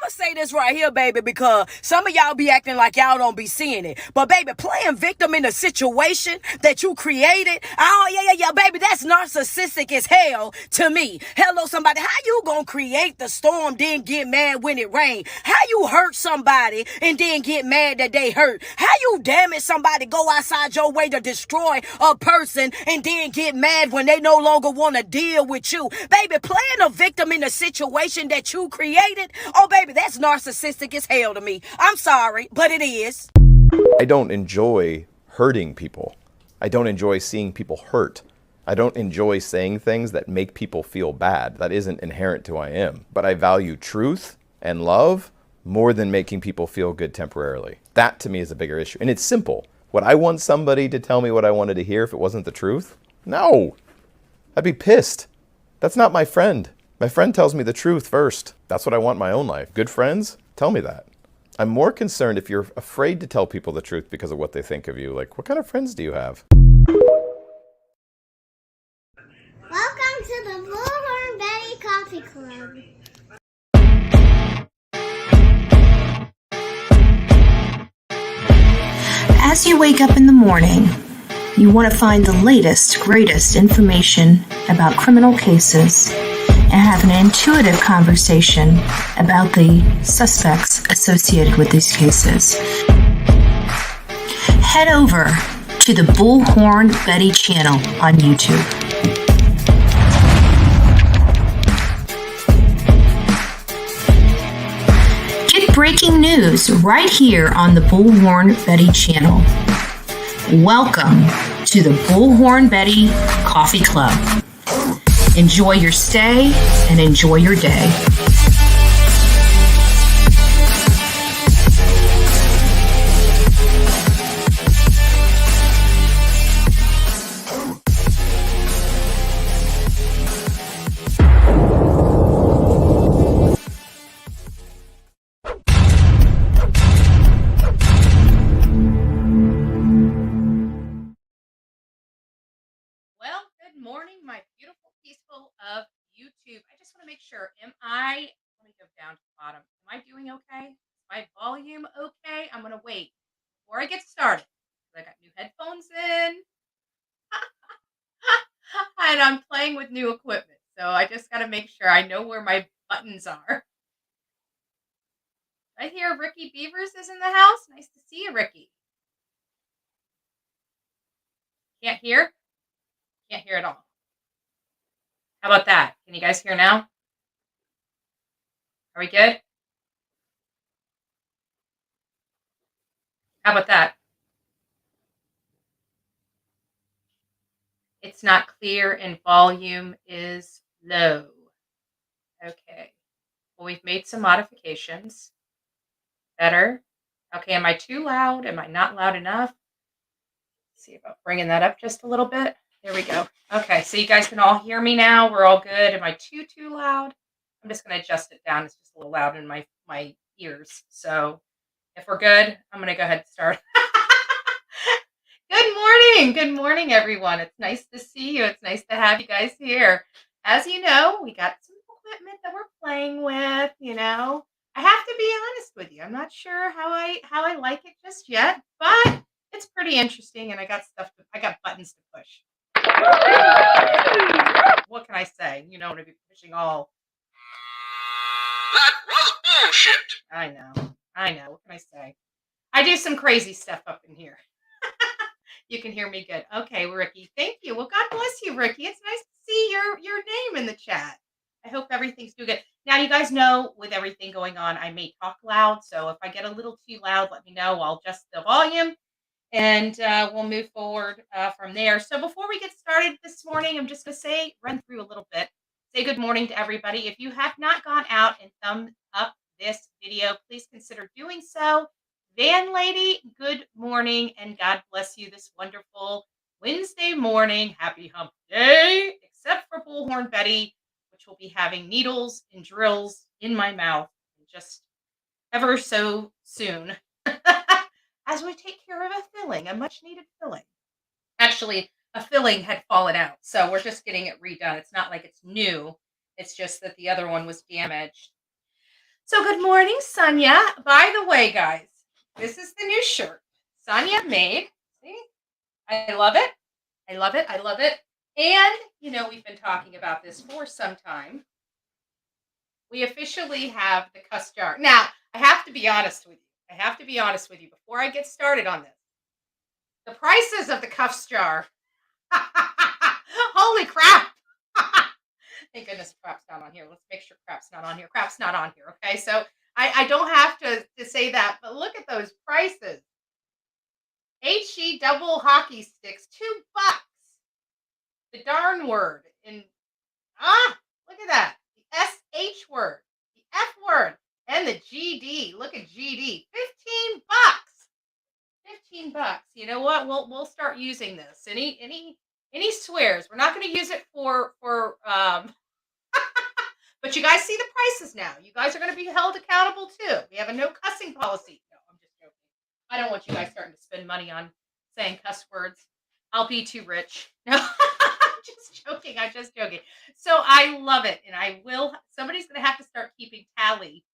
going to say this right here, baby, because some of y'all be acting like y'all don't be seeing it. But, baby, playing victim in a situation that you created, oh, yeah, baby, that's narcissistic as hell to me. Hello, somebody. How you going to create the storm, then get mad when it rains? How you hurt somebody and then get mad that they hurt? How you damage somebody, go outside your way to destroy a person and then get mad when they no longer want to deal with you? Baby, playing a victim in a situation that you created, oh, baby, that's narcissistic as hell to me. I'm sorry, but it is. I don't enjoy hurting people. I don't enjoy seeing people hurt. I don't enjoy saying things that make people feel bad. That isn't inherent to who I am. But I value truth and love more than making people feel good temporarily. That to me is a bigger issue. And it's simple. Would I want somebody to tell me what I wanted to hear if it wasn't the truth? No. I'd be pissed. That's not my friend. My friend tells me the truth first. That's what I want in my own life. Good friends, tell me that. I'm more concerned if you're afraid to tell people the truth because of what they think of you. Like, what kind of friends do you have? Welcome to the Bullhorn Betty Coffee Club. As you wake up in the morning, you want to find the latest, greatest information about criminal cases and have an intuitive conversation about the suspects associated with these cases. Head over to the Bullhorn Betty channel on YouTube. Get breaking news right here on the Bullhorn Betty channel. Welcome to the Bullhorn Betty Coffee Club. Enjoy your stay and enjoy your day. Well, good morning, my beautiful peaceful of YouTube. I just want to make sure, let me go down to the bottom. Am I doing okay? Is my volume okay? I'm going to wait before I get started. I got new headphones in. And I'm playing with new equipment. So I just got to make sure I know where my buttons are. I hear Ricky Beavers is in the house. Nice to see you, Ricky. Can't hear? Can't hear at all. How about that? Can you guys hear now? Are we good? How about that? It's not clear and volume is low. Okay. Well, we've made some modifications. Better. Okay, am I too loud? Am I not loud enough? Let's see about bringing that up just a little bit. There we go. Okay, so you guys can all hear me now. We're all good. Am I too loud? I'm just going to adjust it down. It's just a little loud in my ears. So if we're good, I'm going to go ahead and start. Good morning. Good morning, everyone. It's nice to see you. It's nice to have you guys here. As you know, we got some equipment that we're playing with, I have to be honest with you. I'm not sure how I like it just yet, but it's pretty interesting, and I got buttons to push. What can I say? I'm going to be pushing all. That was bullshit. I know. What can I say? I do some crazy stuff up in here. You can hear me good. Okay, Ricky. Thank you. Well, God bless you, Ricky. It's nice to see your name in the chat. I hope everything's doing good. Now, you guys know with everything going on, I may talk loud. So if I get a little too loud, let me know. I'll adjust the volume and we'll move forward from there. So before we get started this morning, I'm just going to run through a little bit. Say good morning to everybody. If you have not gone out and thumbed up this video, please consider doing so. Van Lady, good morning, and God bless you this wonderful Wednesday morning. Happy hump day, except for Bullhorn Betty, which will be having needles and drills in my mouth just ever so soon as we take care of a filling, a much-needed filling. Actually, a filling had fallen out, so we're just getting it redone. It's not like it's new. It's just that the other one was damaged. So good morning, Sonia. By the way, guys, this is the new shirt Sonia made. See? I love it. I love it. I love it. And, we've been talking about this for some time. We officially have the cuss jar. Now, I have to be honest with you. Before I get started on this. The prices of the cuffs jar. Holy crap. Thank goodness crap's not on here. Let's make sure crap's not on here. Crap's not on here. Okay. So I don't have to say that, but look at those prices. HE double hockey sticks, $2. The darn word look at that. The SH word, the F word, and the GD. Look at GD. $15. $15. You know what? We'll start using this. Any swears. We're not going to use it for but you guys see the prices now. You guys are going to be held accountable too. We have a no cussing policy. No, I'm just joking. I don't want you guys starting to spend money on saying cuss words. I'll be too rich. No, I'm just joking. So I love it. And somebody's going to have to start keeping tally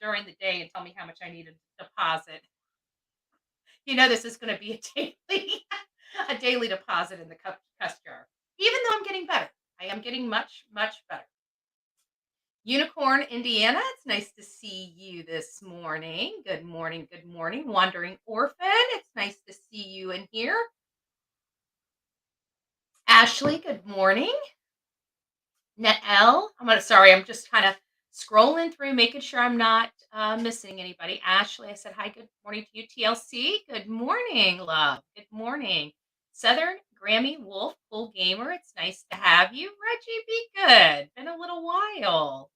during the day and tell me how much I need to deposit. This is going to be a daily deposit in the cuss jar. Even though I'm getting better. I am getting much, much better. Unicorn, Indiana, it's nice to see you this morning. Good morning, good morning. Wandering Orphan, it's nice to see you in here. Ashley, good morning. Nael, I'm just kind of scrolling through, making sure I'm not missing anybody. Ashley, I said hi, good morning to you. TLC, good morning, love. Good morning. Southern Grammy Wolf, Full Gamer, it's nice to have you. Reggie, be good. Been a little while.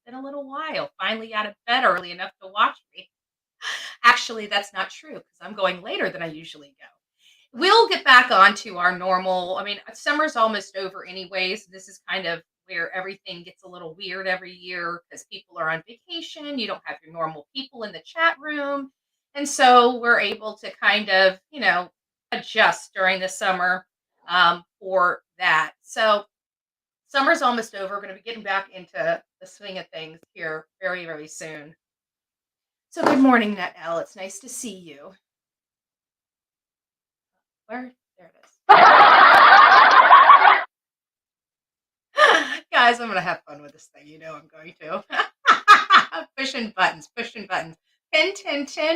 Finally out of bed early enough to watch me. Actually, that's not true because I'm going later than I usually go. We'll get back onto our normal. Summer's almost over anyways. This is kind of where everything gets a little weird every year because people are on vacation. You don't have your normal people in the chat room. And so we're able to kind of, adjust during the summer for that. So summer's almost over. We're going to be getting back into the swing of things here very, very soon. So good morning, Netelle. It's nice to see you. There it is. Guys, I'm going to have fun with this thing. I'm going to. Pushing buttons. Pin.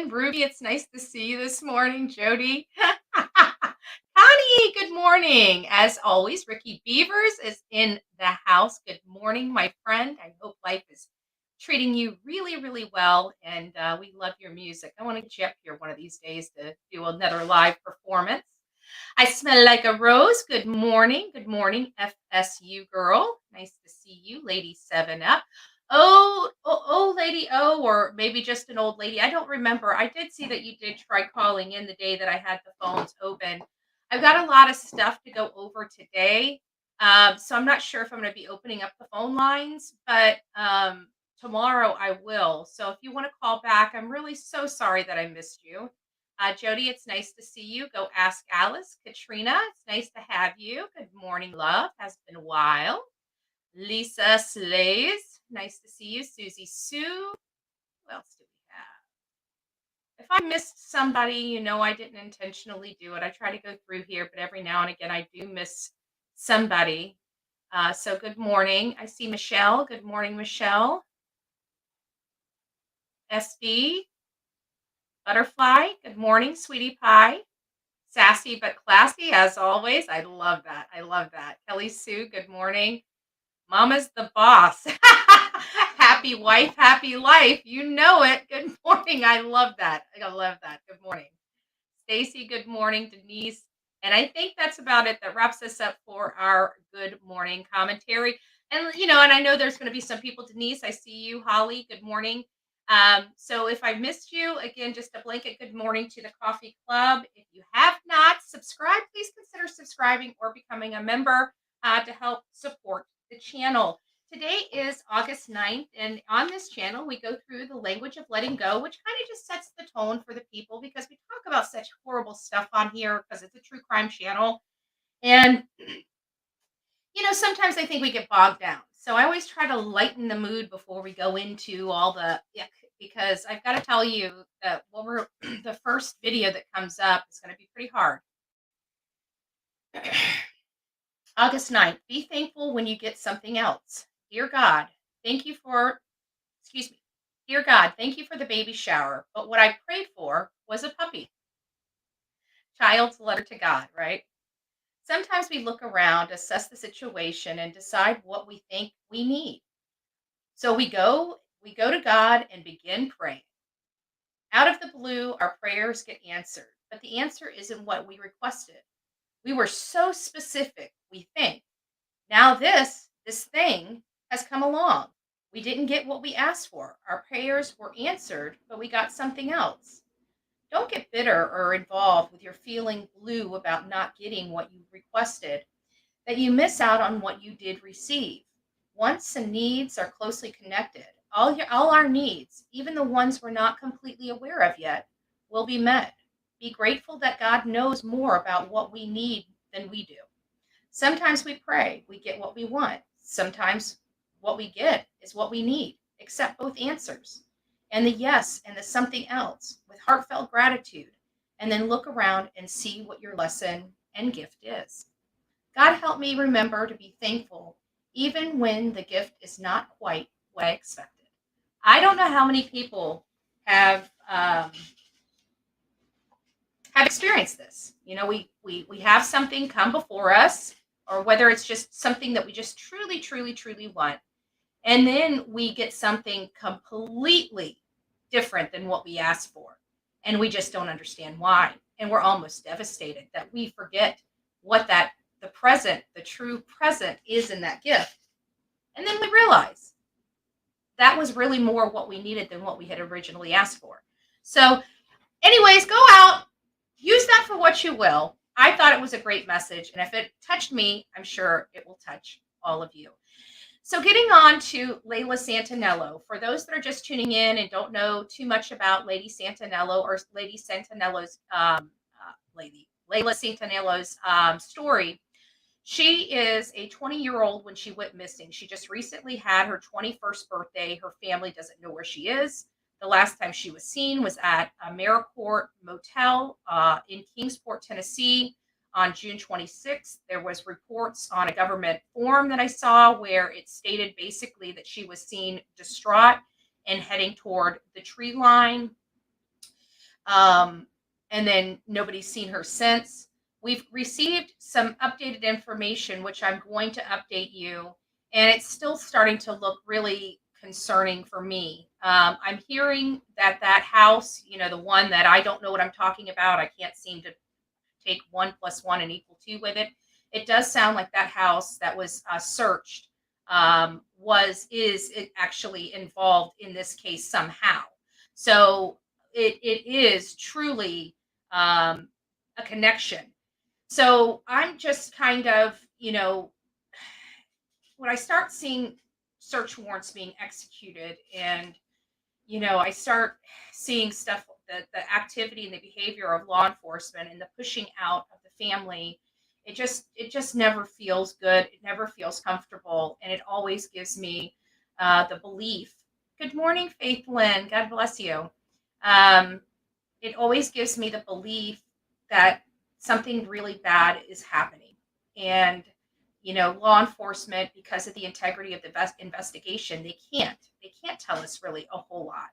Ruby, it's nice to see you this morning. Jody. Connie, good morning. As always, Ricky Beavers is in the house. Good morning, my friend. I hope life is treating you really, really well. And we love your music. I want to get you up here one of these days to do another live performance. I smell like a rose. Good morning. Good morning, FSU girl. Nice to see you, Lady 7 Up. Oh, Lady O, or maybe just an old lady. I don't remember. I did see that you did try calling in the day that I had the phones open. I've got a lot of stuff to go over today. So I'm not sure if I'm going to be opening up the phone lines, but tomorrow I will. So if you want to call back, I'm really so sorry that I missed you. Jody, it's nice to see you. Go ask Alice. Katrina, it's nice to have you. Good morning, love. Has been a while. Lisa Slays, nice to see you. Susie Sue. Who else do we have? If I missed somebody, I didn't intentionally do it. I try to go through here, but every now and again I do miss somebody. So good morning. I see Michelle. Good morning, Michelle. SB. Butterfly, good morning, sweetie pie. Sassy but classy, as always. I love that. Kelly Sue, good morning. Mama's the boss. Happy wife, happy life. You know it. Good morning. I love that. Good morning. Stacy, good morning. Denise. And I think that's about it. That wraps us up for our good morning commentary. And, and I know there's going to be some people. Denise, I see you. Holly, good morning. So if I missed you, again, just a blanket good morning to the Coffee Club. If you have not subscribed, please consider subscribing or becoming a member to help support the channel. Today is August 9th, and on this channel, we go through the language of letting go, which kind of just sets the tone for the people because we talk about such horrible stuff on here because it's a true crime channel. And sometimes I think we get bogged down. So I always try to lighten the mood before we go into all the ick, because I've got to tell you that what we're the first video that comes up is going to be pretty hard. August 9th, be thankful when you get something else. Dear God, thank you for, excuse me, Dear God, thank you for the baby shower, but what I prayed for was a puppy. Child's letter to God, right? Sometimes we look around, assess the situation, and decide what we think we need. So we go to God and begin praying. Out of the blue, our prayers get answered, but the answer isn't what we requested. We were so specific, we think. Now this thing has come along. We didn't get what we asked for. Our prayers were answered, but we got something else. Don't get bitter or involved with your feeling blue about not getting what you requested, that you miss out on what you did receive. Wants and needs are closely connected. All our needs, even the ones we're not completely aware of yet, will be met. Be grateful that God knows more about what we need than we do. Sometimes we pray, we get what we want. Sometimes what we get is what we need. Accept both answers and the yes and the something else with heartfelt gratitude, and then look around and see what your lesson and gift is. God help me remember to be thankful even when the gift is not quite what I expected. I don't know how many people have experienced this. You know, we have something come before us, or whether it's just something that we just truly, truly, truly want, and then we get something completely different than what we asked for, and we just don't understand why, and we're almost devastated that we forget what that the true present is in that gift, and then we realize that was really more what we needed than what we had originally asked for. So anyways, go out, use that for what you will. I thought it was a great message, and if it touched me, I'm sure it will touch all of you. So getting on to Layla Santanello. For those that are just tuning in and don't know too much about Lady Santanello or Lady Santanello's Layla Santanello's story, she is a 20-year-old when she went missing. She just recently had her 21st birthday. Her family doesn't know where she is. The last time she was seen was at AmeriCorps Motel in Kingsport, Tennessee on June 26th. There was reports on a government form that I saw where it stated basically that she was seen distraught and heading toward the tree line. And then nobody's seen her since. We've received some updated information, which I'm going to update you, and it's still starting to look really concerning for me. I'm hearing that house, you know, the one that I don't know what I'm talking about, I can't seem to take 1 + 1 and equal 2 with it. It does sound like that house that was searched is actually involved in this case somehow. So it is truly a connection. So I'm just kind of, you know, when I start seeing search warrants being executed, and you know, I start seeing stuff, the activity and the behavior of law enforcement and the pushing out of the family, it just never feels good. It never feels comfortable, and it always gives me the belief. Good morning, Faith Lynn. God bless you. Um, it always gives me the belief that something really bad is happening, and you know, law enforcement, because of the integrity of the investigation, they can't tell us really a whole lot.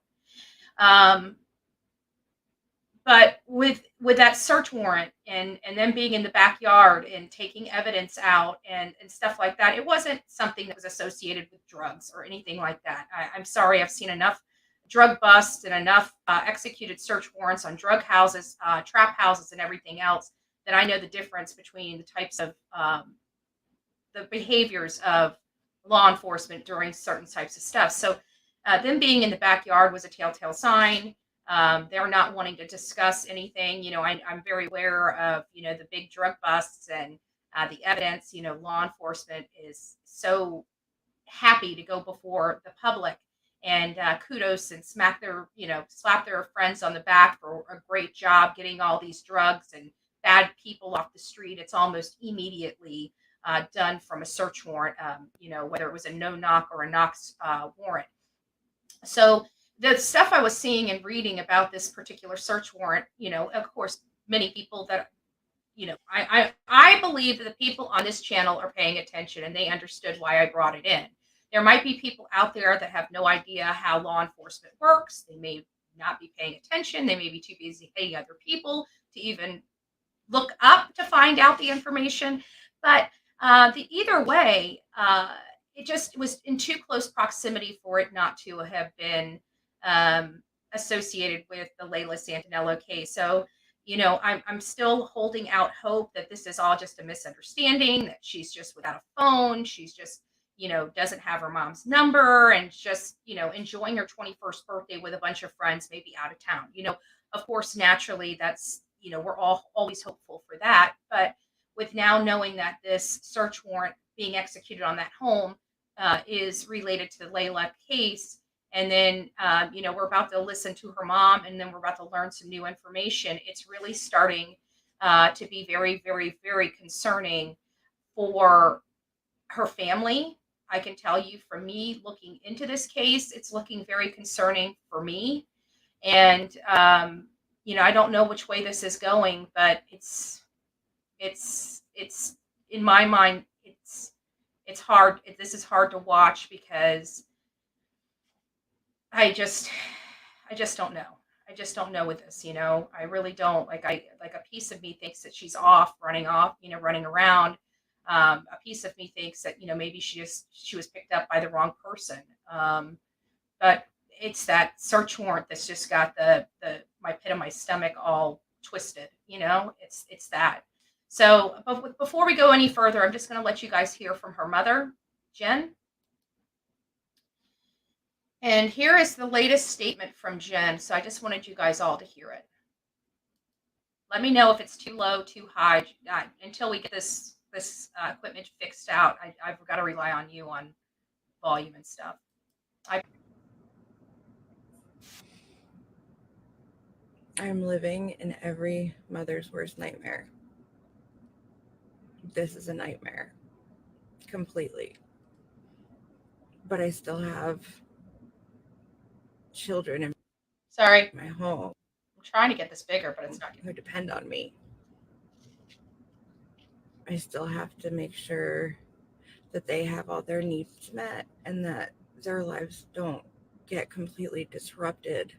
But with that search warrant and them being in the backyard and taking evidence out and stuff like that, it wasn't something that was associated with drugs or anything like that. I'm sorry, I've seen enough drug busts and enough executed search warrants on drug houses, trap houses, and everything else, that I know the difference between the types of the behaviors of law enforcement during certain types of stuff. So them being in the backyard was a telltale sign. They're not wanting to discuss anything. You know, I'm very aware of, you know, the big drug busts and the evidence. You know, law enforcement is so happy to go before the public and kudos and slap their friends on the back for a great job getting all these drugs and bad people off the street. It's almost immediately done from a search warrant, whether it was a no-knock or a knock warrant. So the stuff I was seeing and reading about this particular search warrant, of course, many people that, I believe that the people on this channel are paying attention and they understood why I brought it in. There might be people out there that have no idea how law enforcement works. They may not be paying attention. They may be too busy paying other people to even look up to find out the information. But either way, it just was in too close proximity for it not to have been associated with the Layla Santanello case. So, I'm still holding out hope that this is all just a misunderstanding, that she's just without a phone. She's just, doesn't have her mom's number and just, enjoying her 21st birthday with a bunch of friends, maybe out of town. Of course, naturally, that's, we're all always hopeful for that. But with now knowing that this search warrant being executed on that home is related to the Layla case, and then, we're about to listen to her mom, and then we're about to learn some new information, it's really starting to be very, very, very concerning for her family. I can tell you from me looking into this case, it's looking very concerning for me. And, I don't know which way this is going, but it's in my mind, it's hard. This is hard to watch because I just don't know. I just don't know with this, I really don't. Like a piece of me thinks that she's running around. A piece of me thinks that, maybe she was picked up by the wrong person. But it's that search warrant that's just got my pit of my stomach all twisted, it's that. So before we go any further, I'm just going to let you guys hear from her mother, Jen. And here is the latest statement from Jen. So I just wanted you guys all to hear it. Let me know if it's too low, too high. Until we get this equipment fixed out, I've got to rely on you on volume and stuff. I'm living in every mother's worst nightmare. This is a nightmare. Completely. But I still have children in my home. I'm trying to get this bigger, but it's not who depend on me. I still have to make sure that they have all their needs met and that their lives don't get completely disrupted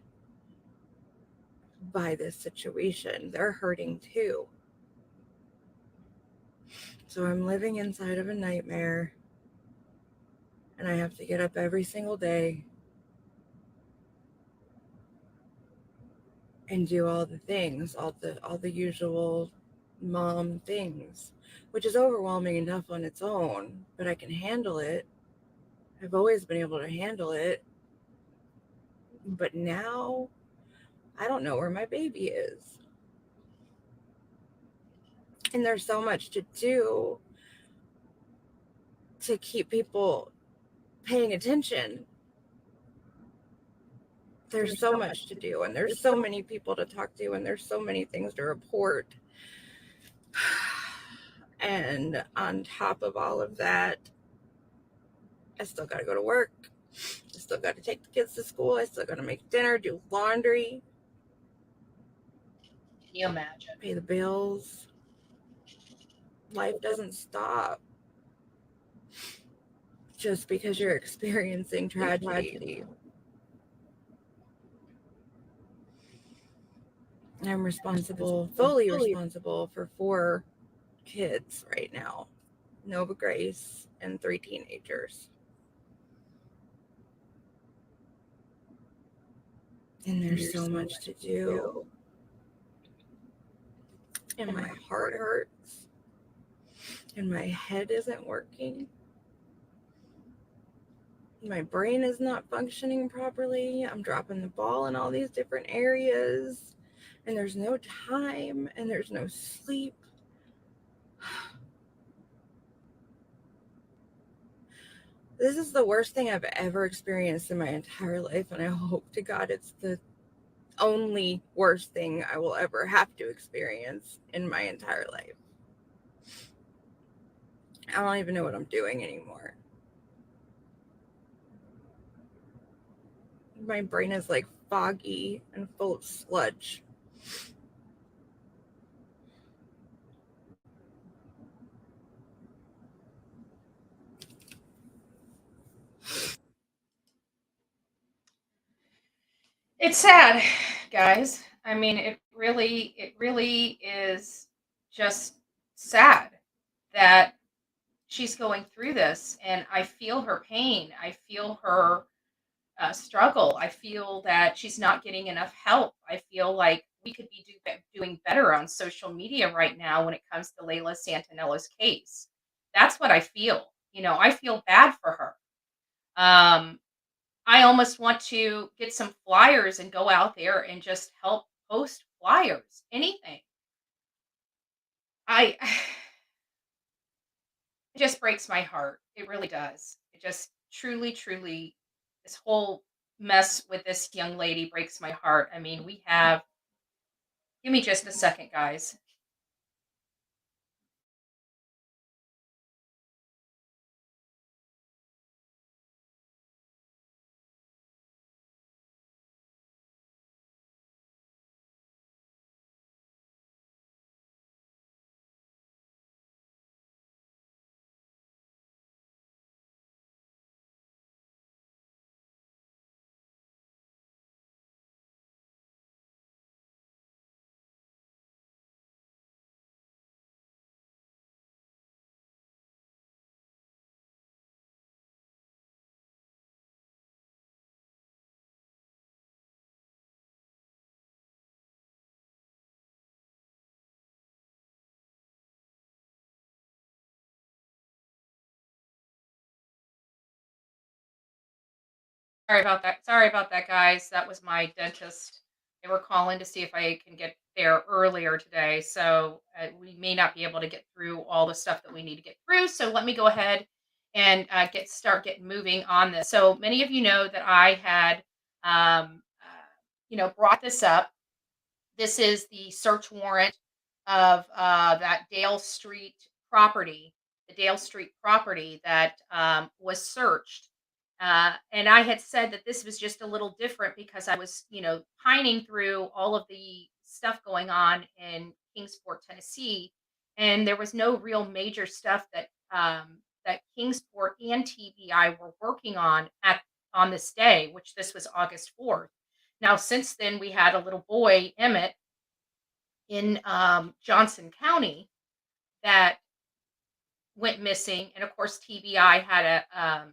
by this situation. They're hurting too. So I'm living inside of a nightmare, and I have to get up every single day and do all the things, all the usual mom things, which is overwhelming enough on its own, but I can handle it. I've always been able to handle it. But now I don't know where my baby is. And there's so much to do to keep people paying attention. There's so much to do, and there's so many people to talk to, and there's so many things to report. And on top of all of that, I still got to go to work. I still got to take the kids to school. I still got to make dinner, do laundry. Can you imagine? Pay the bills. Life doesn't stop just because you're experiencing tragedy. I'm fully responsible for 4 kids right now. Nova Grace and 3 teenagers. And there's so much to do. And my heart hurts. And my head isn't working. My brain is not functioning properly. I'm dropping the ball in all these different areas. And there's no time. And there's no sleep. This is the worst thing I've ever experienced in my entire life. And I hope to God it's the only worst thing I will ever have to experience in my entire life. I don't even know what I'm doing anymore. My brain is like foggy and full of sludge. It's sad, guys. I mean, it really is just sad that she's going through this, and I feel her pain. I feel her struggle. I feel that she's not getting enough help. I feel like we could be doing better on social media right now when it comes to Layla Santanello's case. That's what I feel. I feel bad for her. Um, I almost want to get some flyers and go out there and just help post flyers, anything. I It just breaks my heart. It really does. It just truly, truly, this whole mess with this young lady breaks my heart. I mean, give me just a second, guys. Sorry about that, guys. That was my dentist. They were calling to see if I can get there earlier today. So we may not be able to get through all the stuff that we need to get through. So let me go ahead and start getting moving on this. So many of you know that I had, brought this up. This is the search warrant of that Dale Street property, the Dale Street property that was searched. And I had said that this was just a little different because I was, pining through all of the stuff going on in Kingsport, Tennessee, and there was no real major stuff that Kingsport and TBI were working on this day, which this was August 4th. Now, since then, we had a little boy, Emmett, in Johnson County that went missing, and of course, TBI had a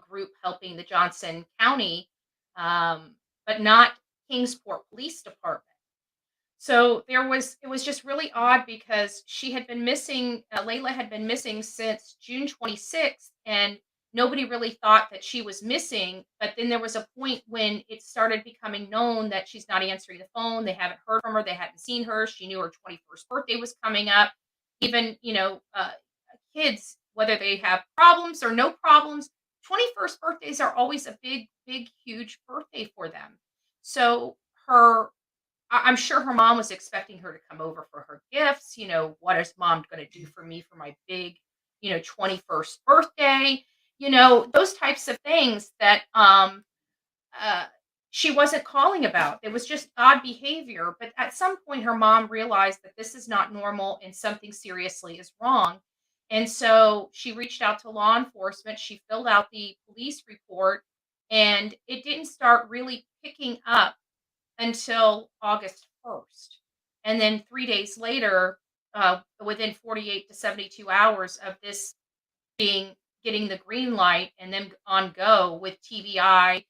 group helping the Johnson County, but not Kingsport Police Department. So it was just really odd because she had been missing, Layla had been missing since June 26th, and nobody really thought that she was missing. But then there was a point when it started becoming known that she's not answering the phone. They haven't heard from her. They hadn't seen her. She knew her 21st birthday was coming up. Even, kids, whether they have problems or no problems, 21st birthdays are always a big, big, huge birthday for them. So I'm sure her mom was expecting her to come over for her gifts. What is mom going to do for me for my big, 21st birthday? Those types of things that uh, she wasn't calling about. It was just odd behavior. But at some point, her mom realized that this is not normal and something seriously is wrong. And so she reached out to law enforcement. She filled out the police report, and it didn't start really picking up until August 1st. And then 3 days later, within 48 to 72 hours of this being getting the green light and then on go with TBI,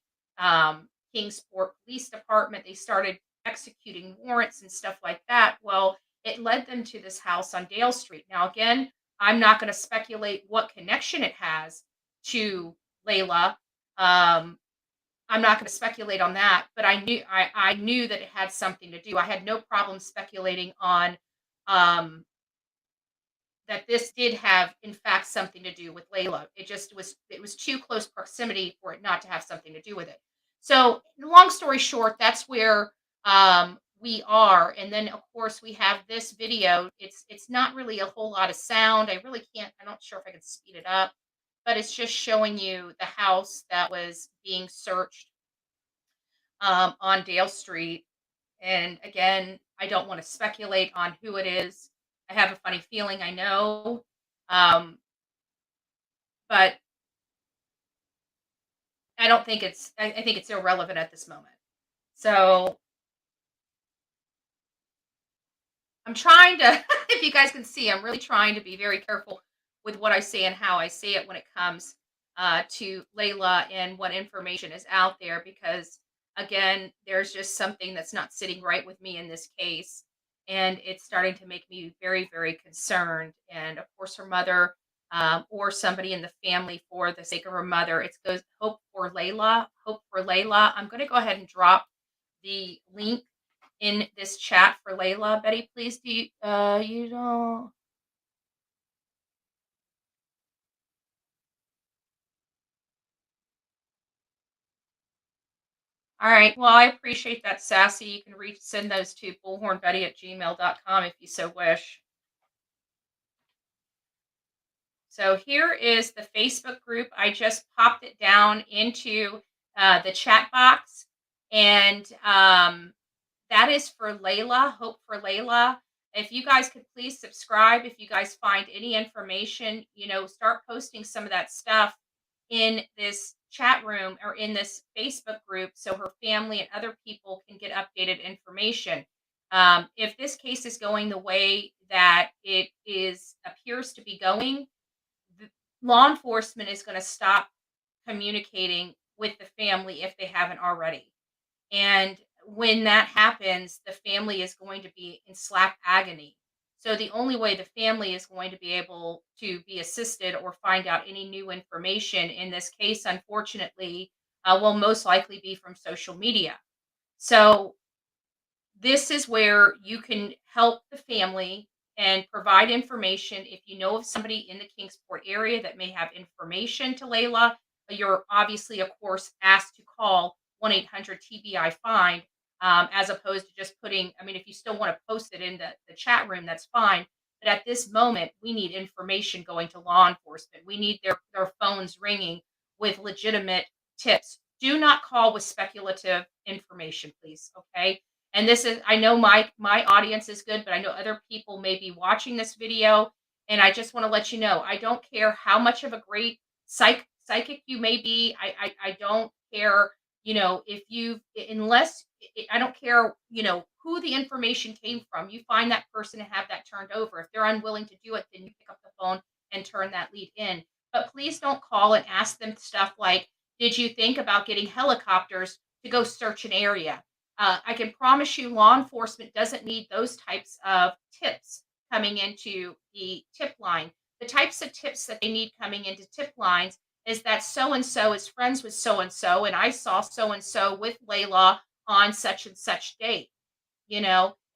Kingsport Police Department, they started executing warrants and stuff like that. Well, it led them to this house on Dale Street. Now, again, I'm not going to speculate what connection it has to Layla. Um, I'm not going to speculate on that, but I knew that it had something to do. I had no problem speculating on um, that this did have, in fact, something to do with Layla. It was too close proximity for it not to have something to do with it. So, long story short, that's where we are. And then of course we have this video. It's not really a whole lot of sound. I really can't, I'm not sure if I can speed it up, but it's just showing you the house that was being searched on Dale Street. And again, I don't want to speculate on who it is. I have a funny feeling I know. Um, but I don't think I think it's irrelevant at this moment. So I'm trying to, if you guys can see, I'm really trying to be very careful with what I say and how I say it when it comes to Layla and what information is out there, because again, there's just something that's not sitting right with me in this case. And it's starting to make me very, very concerned. And of course, her mother or somebody in the family, for the sake of her mother, it goes hope for Layla, hope for Layla. I'm going to go ahead and drop the link in this chat for Layla. Betty, please do you don't. All right. Well, I appreciate that, Sassy. You can send those to bullhornbetty@gmail.com if you so wish. So here is the Facebook group. I just popped it down into the chat box. And that is for Layla, Hope for Layla. If you guys could please subscribe, if you guys find any information, start posting some of that stuff in this chat room or in this Facebook group so her family and other people can get updated information. If this case is going the way that it appears to be going, law enforcement is going to stop communicating with the family if they haven't already. And when that happens, the family is going to be in slap agony. So the only way the family is going to be able to be assisted or find out any new information in this case, unfortunately, will most likely be from social media. So this is where you can help the family and provide information. If you know of somebody in the Kingsport area that may have information to Layla, you're obviously, of course, asked to call 1-800-TBI-FIND, as opposed to just putting, I mean, if you still want to post it in the chat room, that's fine. But at this moment, we need information going to law enforcement. We need their phones ringing with legitimate tips. Do not call with speculative information, please. Okay. And this is, I know my audience is good, but I know other people may be watching this video. And I just want to let you know, I don't care how much of a great psychic you may be. I don't care, if you, unless, I don't care, who the information came from. You find that person and have that turned over. If they're unwilling to do it, then you pick up the phone and turn that lead in. But please don't call and ask them stuff like, did you think about getting helicopters to go search an area? I can promise you law enforcement doesn't need those types of tips coming into the tip line. The types of tips that they need coming into tip lines is that so and so is friends with so and I saw so and so with Layla on such and such date.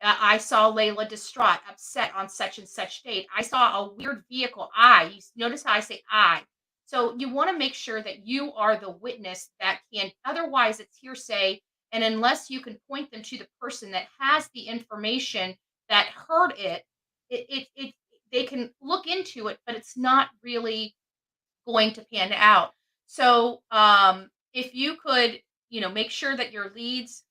I saw Layla distraught, upset on such and such date. I saw a weird vehicle. You notice how I say I. So you want to make sure that you are the witness that can, otherwise it's hearsay. And unless you can point them to the person that has the information that heard it, they can look into it, but it's not really going to pan out. So if you could, make sure that your leads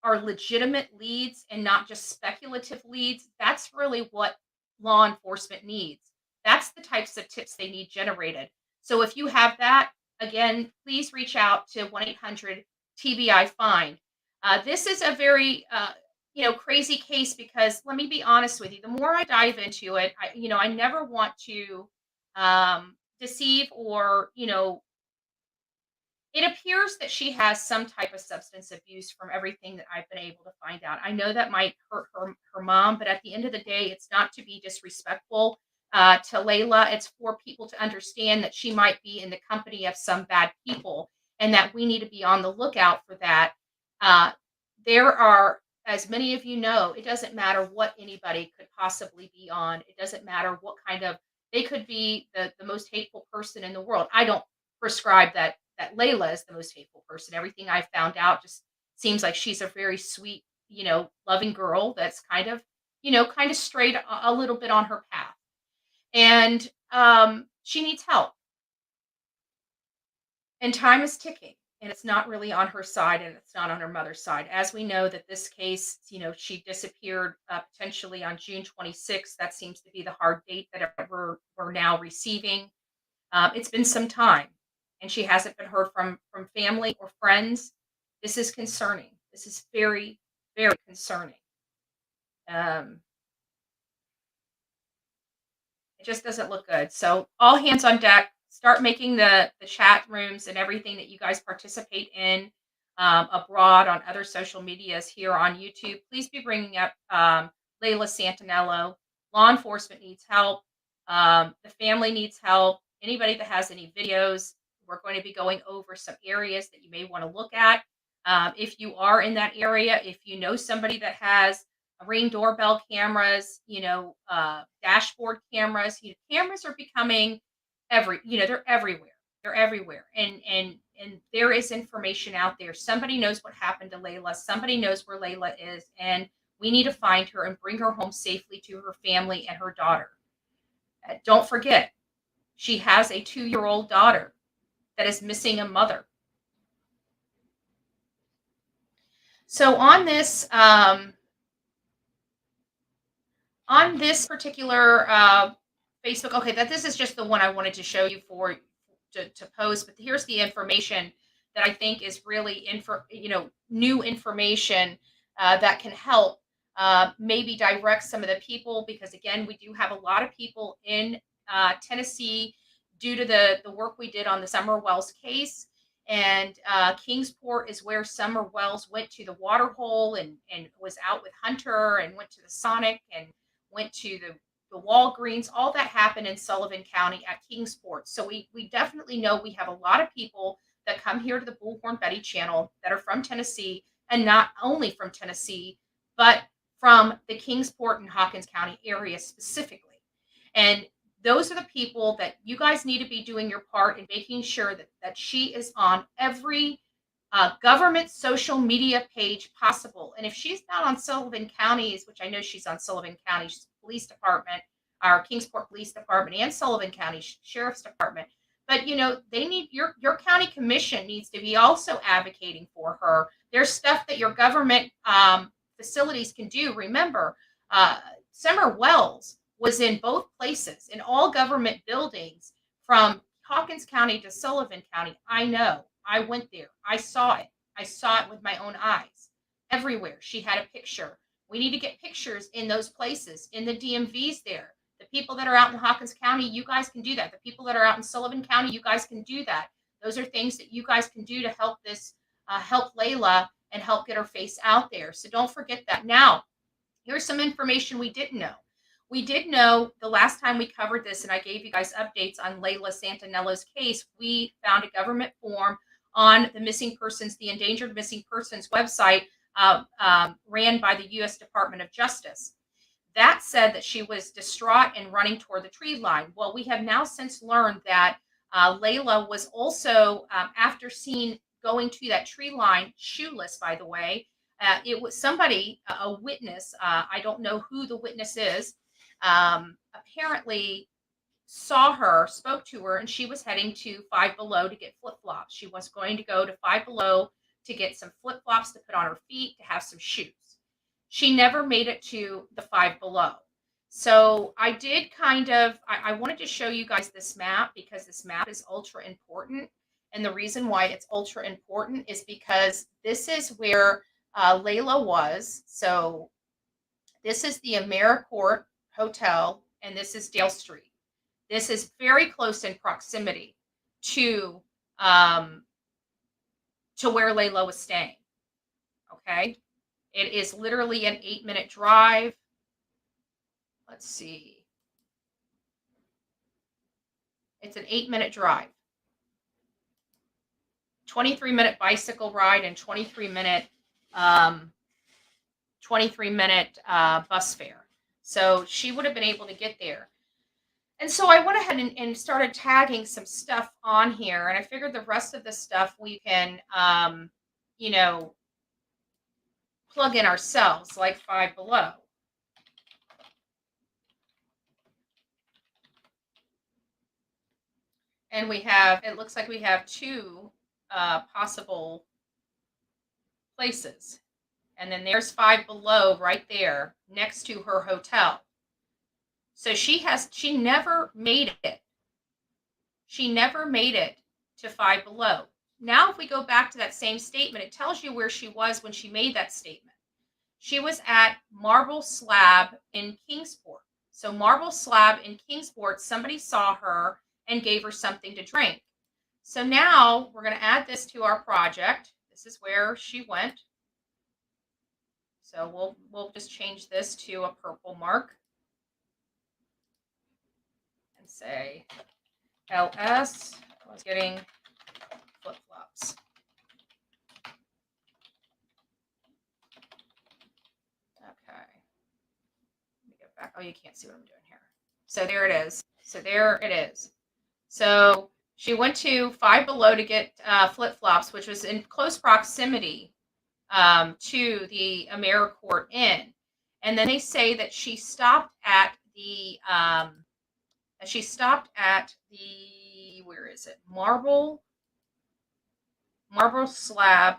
are legitimate leads and not just speculative leads, that's really what law enforcement needs. That's the types of tips they need generated. So if you have that, again, please reach out to 1-800-TBI-FIND. This is a very, crazy case because let me be honest with you. The more I dive into it, I never want to deceive or, it appears that she has some type of substance abuse from everything that I've been able to find out. I know that might hurt her mom, but at the end of the day, it's not to be disrespectful to Layla. It's for people to understand that she might be in the company of some bad people and that we need to be on the lookout for that. Uh, there are, as many of you know, it doesn't matter what anybody could possibly be on. It doesn't matter what kind of, they could be the most hateful person in the world. I don't prescribe that Layla is the most hateful person. Everything I found out just seems like she's a very sweet, loving girl that's kind of, kind of strayed a little bit on her path. And she needs help. And time is ticking, and it's not really on her side, and it's not on her mother's side. As we know that this case, she disappeared potentially on June 26th. That seems to be the hard date that we're now receiving. It's been some time, and she hasn't been heard from family or friends. This is concerning. This is very, very concerning. It just doesn't look good. So all hands on deck. Start making the chat rooms and everything that you guys participate in abroad on other social medias here on YouTube. Please be bringing up Layla Santanello. Law enforcement needs help. The family needs help. Anybody that has any videos, we're going to be going over some areas that you may want to look at. If you are in that area, if you know somebody that has Ring doorbell cameras, dashboard cameras, cameras are becoming they're everywhere. They're everywhere. And there is information out there. Somebody knows what happened to Layla. Somebody knows where Layla is. And we need to find her and bring her home safely to her family and her daughter. Don't forget, she has a 2-year-old daughter that is missing a mother. So on this particular Facebook, okay, this is just the one I wanted to show you to post, but here's the information that I think is really new information that can help maybe direct some of the people, because again, we do have a lot of people in Tennessee due to the work we did on the Summer Wells case. And Kingsport is where Summer Wells went to the water hole and was out with Hunter and went to the Sonic and went to the Walgreens. All that happened in Sullivan County at Kingsport. So we definitely know we have a lot of people that come here to the Bullhorn Betty channel that are from Tennessee, and not only from Tennessee, but from the Kingsport and Hawkins County area specifically. And those are the people that you guys need to be doing your part in making sure that she is on every government social media page possible. And if she's not on Sullivan County's, which I know she's on Sullivan County's police department, our Kingsport Police Department, and Sullivan County Sheriff's Department, but they need your county commission needs to be also advocating for her. There's stuff that your government facilities can do. Remember, Summer Wells was in both places, in all government buildings, from Hawkins County to Sullivan County. I know. I went there. I saw it. I saw it with my own eyes. Everywhere. She had a picture. We need to get pictures in those places, in the DMVs there. The people that are out in Hawkins County, you guys can do that. The people that are out in Sullivan County, you guys can do that. Those are things that you guys can do to help help Layla and help get her face out there. So don't forget that. Now, here's some information we didn't know. We did know the last time we covered this, and I gave you guys updates on Layla Santanello's case, we found a government form on the Endangered Missing Persons website ran by the U.S. Department of Justice. That said that she was distraught and running toward the tree line. Well, we have now since learned that Layla was also, after seen going to that tree line, shoeless, by the way, it was somebody, a witness, I don't know who the witness is, apparently saw her, spoke to her, and she was heading to Five Below to get flip-flops. She was going to go to Five Below to get some flip-flops to put on her feet, to have some shoes. She never made it to the Five Below. So I did I wanted to show you guys this map, because this map is ultra important. And the reason why it's ultra important is because this is where Layla was. So this is the AmeriCorps Hotel, and this is Dale Street. This is very close in proximity to where Layla was staying. Okay, it is literally an 8-minute drive. Let's see. It's an 8-minute drive. 23-minute bicycle ride and 23-minute bus fare. So she would have been able to get there. And so I went ahead and started tagging some stuff on here. And I figured the rest of the stuff we can, plug in ourselves, like Five Below. And we have, it looks like we have two possible places. And then there's Five Below right there next to her hotel. So she never made it. She never made it to Five Below. Now, if we go back to that same statement, it tells you where she was when she made that statement. She was at Marble Slab in Kingsport. So Marble Slab in Kingsport, somebody saw her and gave her something to drink. So now we're going to add this to our project. This is where she went. So we'll just change this to a purple mark and say LS. I was getting flip-flops. Okay. Let me get back. Oh, you can't see what I'm doing here. So there it is. So there it is. So she went to Five Below to get flip-flops, which was in close proximity to the AmeriCorps Inn. And then they say that she stopped at the where is it? Marble Slab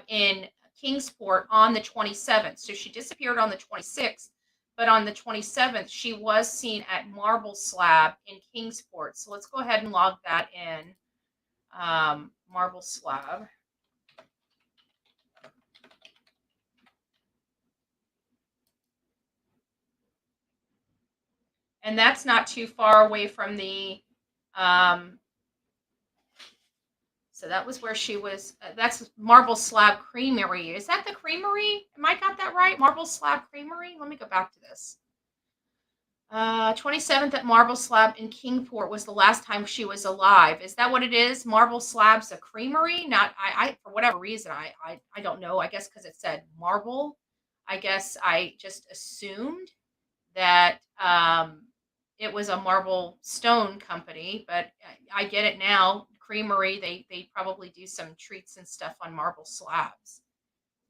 in Kingsport on the 27th. So she disappeared on the 26th, but on the 27th, she was seen at Marble Slab in Kingsport. So let's go ahead and log that in. Marble Slab. And that's not too far away from the, so that was where she was. That's Marble Slab Creamery. Is that the creamery? Am I got that right? Marble Slab Creamery? Let me go back to this. 27th at Marble Slab in Kingsport was the last time she was alive. Is that what it is? Marble Slab's a creamery? Not, I for whatever reason, I don't know. I guess because it said marble. I guess I just assumed that it was a marble stone company, but I get it now. Creamery, they probably do some treats and stuff on marble slabs.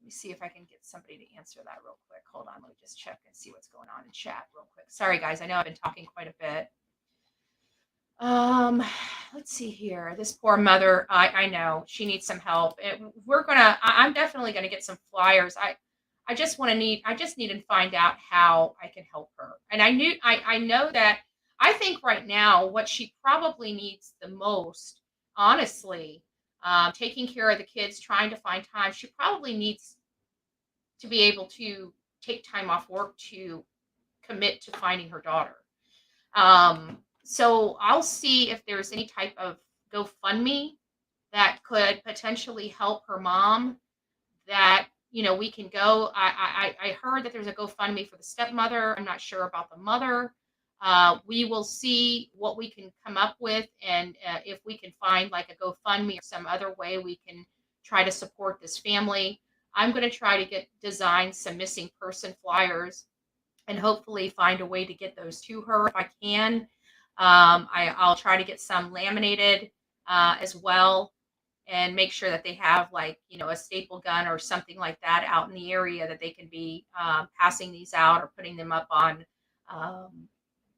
Let me see if I can get somebody to answer that real quick. Hold on, let me just check and see what's going on in chat real quick. Sorry guys, I know I've been talking quite a bit. Let's see here. This poor mother, I know she needs some help. I'm definitely gonna get some flyers. I just need to find out how I can help her. And I know that I think right now what she probably needs the most, honestly, taking care of the kids, trying to find time, she probably needs to be able to take time off work to commit to finding her daughter. So I'll see if there's any type of GoFundMe that could potentially help her mom, that we can go. I heard that there's a GoFundMe for the stepmother. I'm not sure about the mother. We will see what we can come up with, and if we can find like a GoFundMe or some other way we can try to support this family. I'm going to try to design some missing person flyers and hopefully find a way to get those to her if I can. I'll try to get some laminated as well, and make sure that they have like, a staple gun or something like that out in the area that they can be passing these out or putting them up on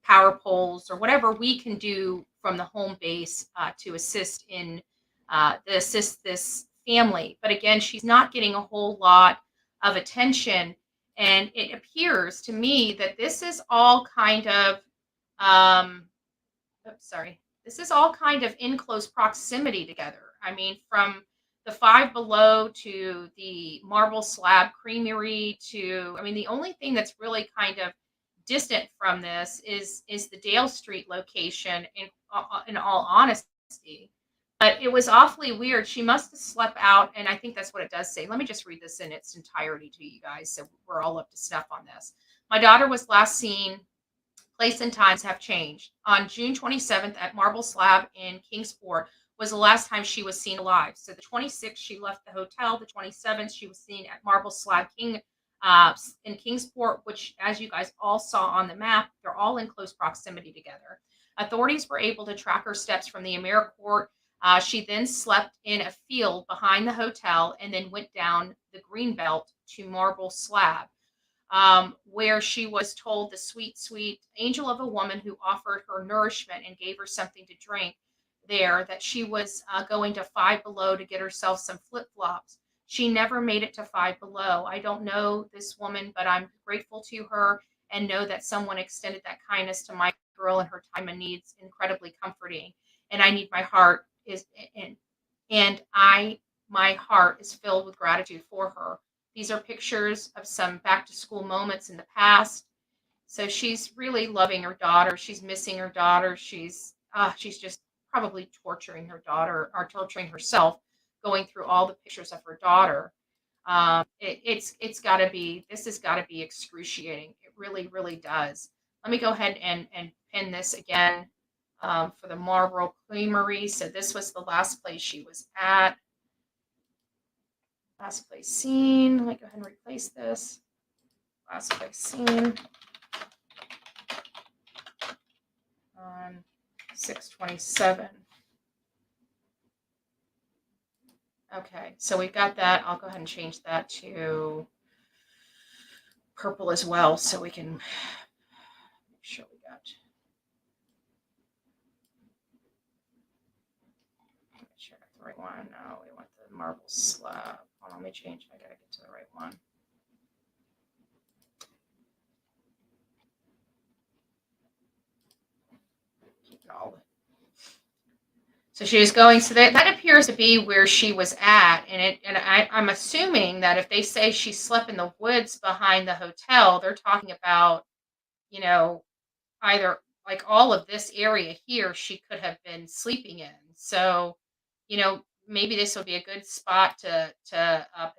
power poles or whatever we can do from the home base to assist this family. But again, she's not getting a whole lot of attention. And it appears to me that this is all kind of, this is all kind of in close proximity together. I mean, from the Five Below to the Marble Slab Creamery to, the only thing that's really kind of distant from this is the Dale Street location, in all honesty. But it was awfully weird. She must have slept out, and I think that's what it does say. Let me just read this in its entirety to you guys so we're all up to snuff on this. My daughter was last seen, place and times have changed, on June 27th at Marble Slab in Kingsport was the last time she was seen alive. So the 26th, she left the hotel. The 27th, she was seen at Marble Slab in Kingsport, which, as you guys all saw on the map, they're all in close proximity together. Authorities were able to track her steps from the AmeriCorps She then slept in a field behind the hotel and then went down the green belt to Marble Slab, where she was told the sweet, sweet angel of a woman who offered her nourishment and gave her something to drink there, that she was going to Five Below to get herself some flip flops. She never made it to Five Below. I don't know this woman, but I'm grateful to her and know that someone extended that kindness to my girl in her time of needs. Incredibly comforting. And I need my heart is and I my heart is filled with gratitude for her. These are pictures of some back to school moments in the past. So she's really loving her daughter. She's missing her daughter. She's just probably torturing her daughter or torturing herself, going through all the pictures of her daughter. It's got to be, this has got to be excruciating. It really, really does. Let me go ahead and pin this again, for the Marlboro Creamery. So this was the last place she was at. Last place seen. Let me go ahead and replace this. Last place seen on 6/27. Okay, so we've got that. I'll go ahead and change that to purple as well, so we can make sure we got. Make sure I got the right one. No, we want the Marble Slab. Hold on, let me change. I gotta get to the right one. Keep it all. So she was going, so that appears to be where she was at. I'm assuming that if they say she slept in the woods behind the hotel, they're talking about, either like all of this area here she could have been sleeping in. So, maybe this would be a good spot to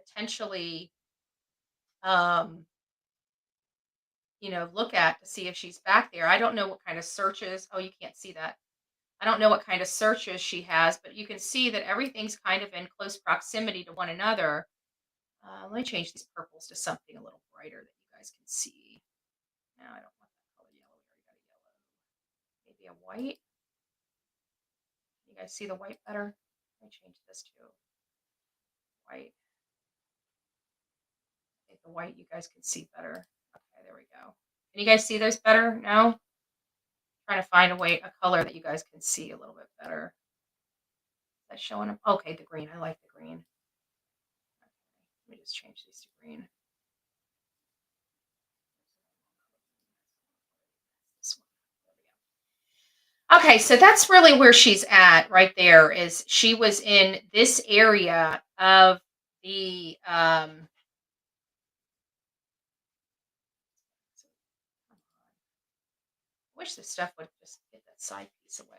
potentially, um, look at to see if she's back there. I don't know what kind of searches. Oh, you can't see that. I don't know what kind of searches she has, but you can see that everything's kind of in close proximity to one another. Let me change these purples to something a little brighter that you guys can see. No, I don't want that color yellow. We already got a yellow. Maybe a white. You guys see the white better? Let me change this to white. I think the white you guys can see better. Okay, there we go. Can you guys see those better? No? Trying to find a color that you guys can see a little bit better. Is that showing up? Okay, the green. I like the green. Okay, let me just change these to green. This one. There we go. Okay, so that's really where she's at right there. Is she was in this area of the I wish this stuff would just get that side piece away.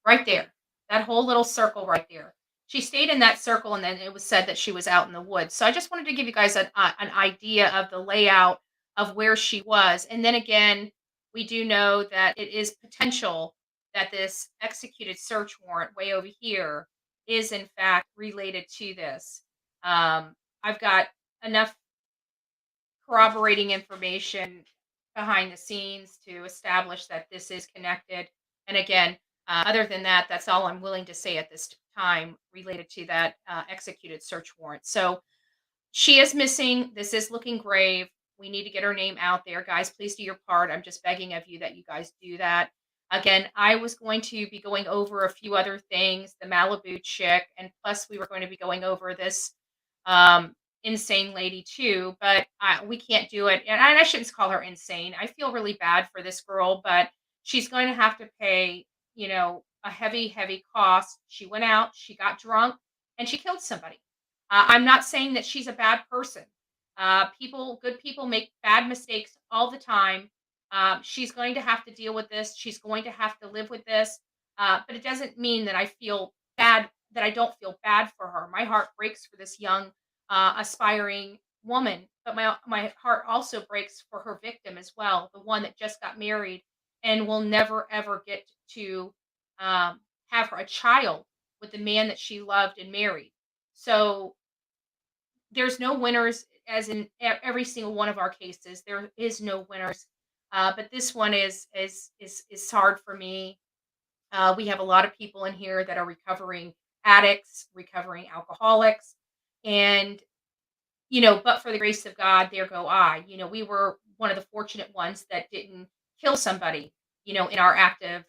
Right there. That whole little circle right there. She stayed in that circle, and then it was said that she was out in the woods. So I just wanted to give you guys an idea of the layout of where she was. And then again, we do know that it is potential that this executed search warrant way over here is in fact related to this. I've got enough corroborating information behind the scenes to establish that this is connected. And again, other than that, that's all I'm willing to say at this time related to that executed search warrant. So she is missing. This is looking grave. We need to get her name out there. Guys, please do your part. I'm just begging of you that you guys do that. Again, I was going to be going over a few other things, the Malibu chick, and plus we were going to be going over this insane lady too, but we can't do it. And I shouldn't call her insane. I feel really bad for this girl, but she's going to have to pay, a heavy, heavy cost. She went out, she got drunk, and she killed somebody. I'm not saying that she's a bad person. Good people make bad mistakes all the time. She's going to have to deal with this. She's going to have to live with this. But it doesn't mean that I feel bad, that I don't feel bad for her. My heart breaks for this young, aspiring woman, but my heart also breaks for her victim as well, the one that just got married and will never ever get to have a child with the man that she loved and married. So there's no winners, as in every single one of our cases. There is no winners, but this one is hard for me. We have a lot of people in here that are recovering addicts, recovering alcoholics. And, but for the grace of God, there go I. We were one of the fortunate ones that didn't kill somebody, in our active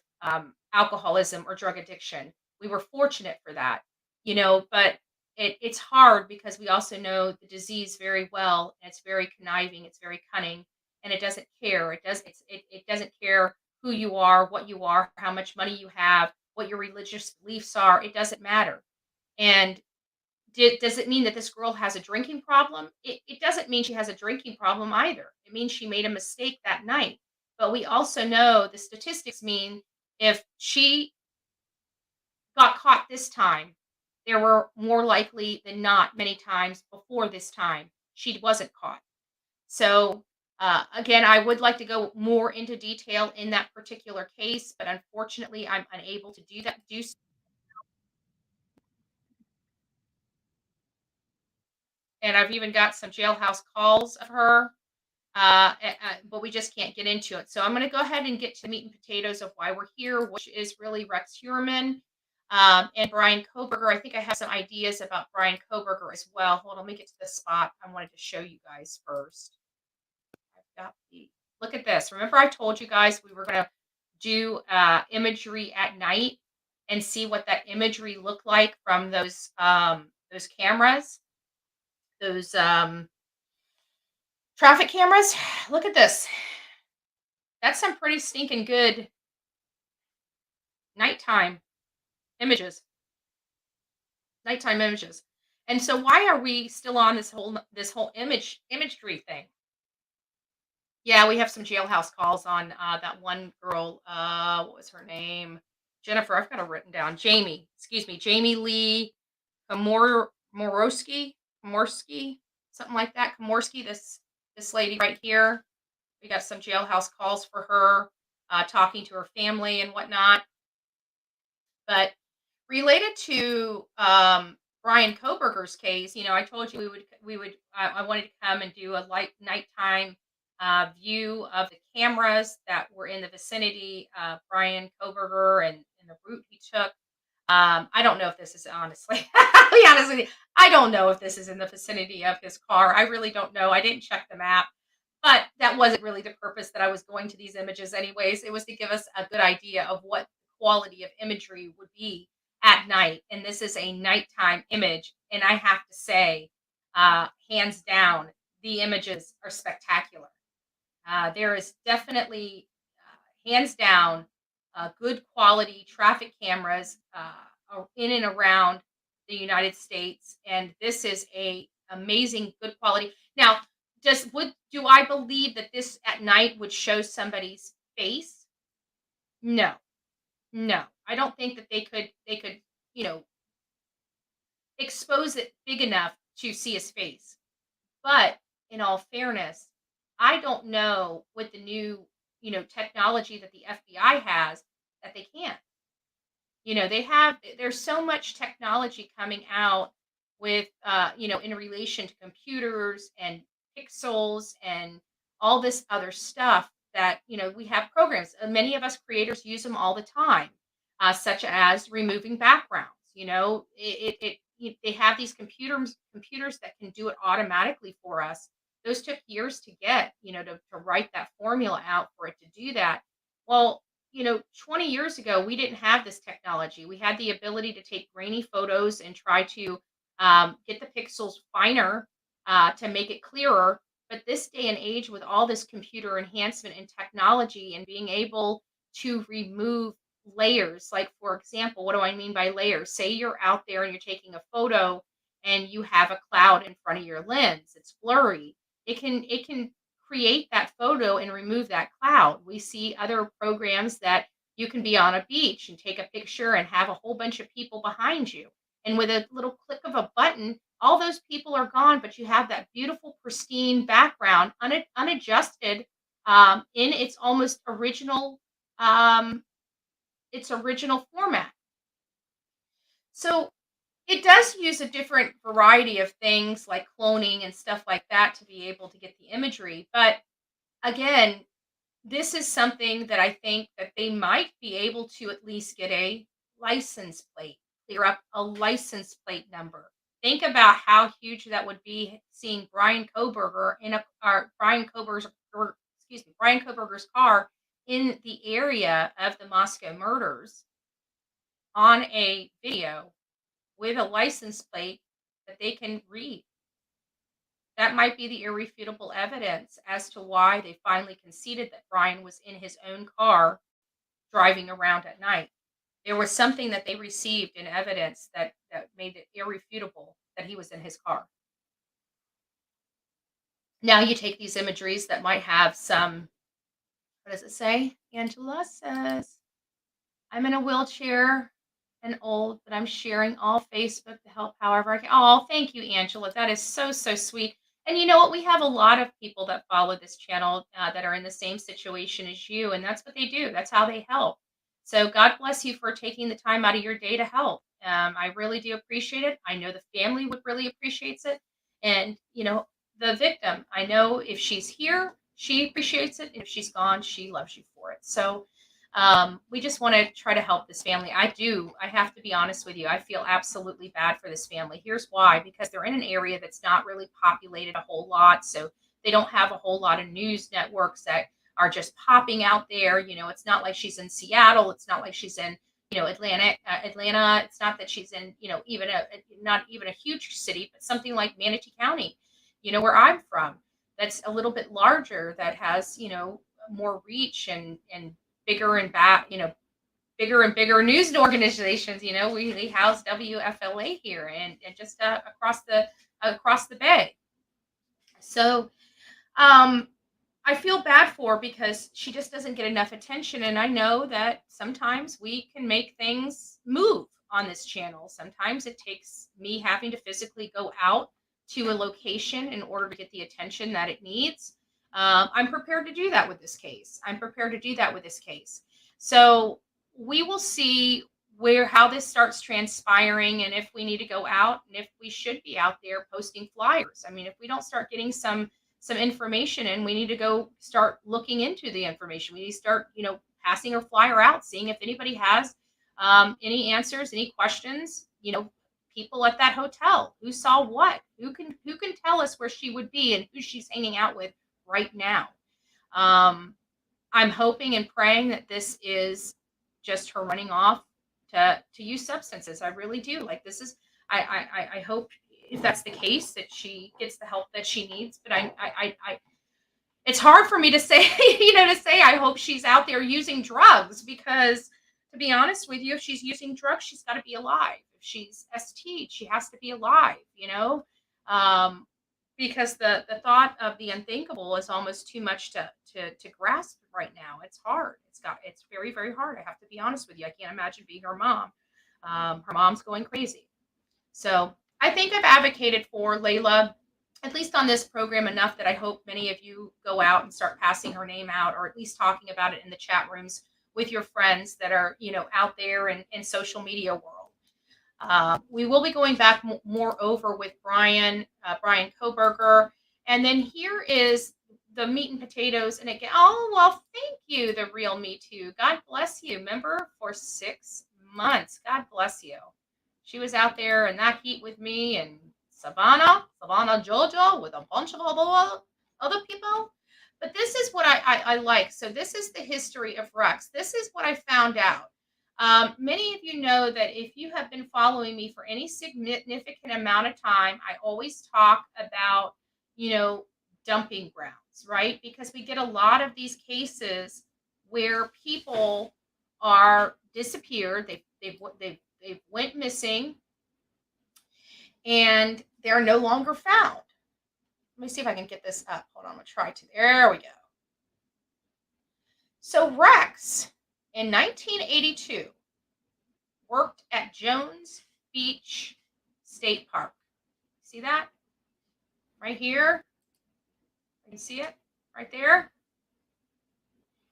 alcoholism or drug addiction. We were fortunate for that, but it's hard because we also know the disease very well. And it's very conniving, it's very cunning, and it doesn't care. It doesn't care who you are, what you are, how much money you have, what your religious beliefs are. It doesn't matter. And does it mean that this girl has a drinking problem? It doesn't mean she has a drinking problem either. It means she made a mistake that night. But we also know the statistics mean if she got caught this time, there were more likely than not many times before this time she wasn't caught. So, again, I would like to go more into detail in that particular case, but unfortunately, I'm unable to do that. And I've even got some jailhouse calls of her, but we just can't get into it. So I'm going to go ahead and get to the meat and potatoes of why we're here, which is really Rex Heuermann and Bryan Kohberger. I think I have some ideas about Bryan Kohberger as well. Hold on, let me get to the spot I wanted to show you guys first. I've got look at this. Remember I told you guys we were going to do imagery at night and see what that imagery looked like from those cameras, those traffic cameras. Look at this. That's some pretty stinking good nighttime images. Nighttime images. And so why are we still on this whole imagery thing? Yeah, we have some jailhouse calls on that one girl. What was her name? Jennifer. I've got her written down. Jamie. Excuse me. Jamie Lee Komorski, something like that. Komorski. This lady right here. We got some jailhouse calls for her, talking to her family and whatnot. But related to Bryan Kohberger's case, I told you we would. I wanted to come and do a light nighttime view of the cameras that were in the vicinity of Bryan Kohberger and the route he took. I don't know if this is honestly, I'll be honest with you. I don't know if this is in the vicinity of his car. I really don't know. I didn't check the map. But that wasn't really the purpose that I was going to these images anyways. It was to give us a good idea of what quality of imagery would be at night. And this is a nighttime image. And I have to say, hands down, the images are spectacular. There is definitely, hands down, good quality traffic cameras in and around the United States. And this is a amazing, good quality. Now, do I believe that this at night would show somebody's face? No, no. I don't think that they could, you know, expose it big enough to see his face. But in all fairness, I don't know with the new, technology that the FBI has that they can't. There's so much technology coming out with, in relation to computers and pixels and all this other stuff that, we have programs. Many of us creators use them all the time, such as removing backgrounds. They have these computers that can do it automatically for us. Those took years to get, to write that formula out for it to do that. Well, 20 years ago, we didn't have this technology. We had the ability to take grainy photos and try to get the pixels finer to make it clearer. But this day and age, with all this computer enhancement and technology and being able to remove layers, like, for example, what do I mean by layers? Say you're out there and you're taking a photo and you have a cloud in front of your lens, it's blurry. It can create that photo and remove that cloud. We see other programs that you can be on a beach and take a picture and have a whole bunch of people behind you. And with a little click of a button, all those people are gone, but you have that beautiful, pristine background, unadjusted, in um, its original format. So it does use a different variety of things like cloning and stuff like that to be able to get the imagery. But again, this is something that I think that they might be able to at least get a license plate clear up a license plate number. Think about how huge that would be seeing Bryan Kohberger in Bryan Kohberger's car in the area of the Moscow murders on a video with a license plate that they can read. That might be the irrefutable evidence as to why they finally conceded that Bryan was in his own car driving around at night. There was something that they received in evidence that made it irrefutable that he was in his car. Now you take these imageries that might have some, what does it say? Angela says, I'm in a wheelchair and old, but I'm sharing all Facebook to help however I can. Oh, thank you, Angela. That is so, so sweet. And you know what? We have a lot of people that follow this channel that are in the same situation as you, and that's what they do. That's how they help. So God bless you for taking the time out of your day to help. I really do appreciate it. I know the family would really appreciates it. And, you know, the victim, I know if she's here, she appreciates it. If she's gone, she loves you for it. So we just want to try to help this family. I have to be honest with you. I feel absolutely bad for this family. Here's why: because they're in an area that's not really populated a whole lot. So they don't have a whole lot of news networks that are just popping out there. You know, it's not like she's in Seattle. It's not like she's in, Atlanta. It's not that she's in, even not even a huge city, but something like Manatee County, where I'm from. That's a little bit larger, that has, more reach and bigger and bigger and bigger news organizations. We house WFLA here and just across the bay. So I feel bad for her because she just doesn't get enough attention. And I know that sometimes we can make things move on this channel. Sometimes it takes me having to physically go out to a location in order to get the attention that it needs. I'm prepared to do that with this case. So we will see how this starts transpiring, and if we need to go out, and if we should be out there posting flyers. I mean, if we don't start getting some information in, we need to go start looking into the information. We need to start, passing a flyer out, seeing if anybody has any answers, any questions. People at that hotel, who saw what, who can tell us where she would be and who she's hanging out with right now. I'm hoping and praying that this is just her running off to use substances. I really do. Like, this is, I hope, if that's the case, that she gets the help that she needs. But I it's hard for me to say, I hope she's out there using drugs, because, to be honest with you, if she's using drugs, she's got to be alive. If she's ST'd, she has to be alive, because the thought of the unthinkable is almost too much to grasp right now. It's hard. It's very, very hard. I have to be honest with you. I can't imagine being her mom. Her mom's going crazy. So I think I've advocated for Layla, at least on this program, enough that I hope many of you go out and start passing her name out, or at least talking about it in the chat rooms with your friends that are, out there in social media world. We will be going back more over with Bryan Kohberger. And then here is the meat and potatoes. And again, oh, well, thank you, the real Me Too. God bless you. Member for 6 months. God bless you. She was out there in that heat with me and Savannah, Georgia, with a bunch of other people. But this is what I like. So this is the history of Rex. This is what I found out. Many of you know that if you have been following me for any significant amount of time, I always talk about, dumping grounds, right? Because we get a lot of these cases where people are disappeared. They went missing, and they're no longer found. Let me see if I can get this up. Hold on, I'm gonna try to. There we go. So Rex, in 1982, worked at Jones Beach State Park. See that? Right here. You see it? Right there.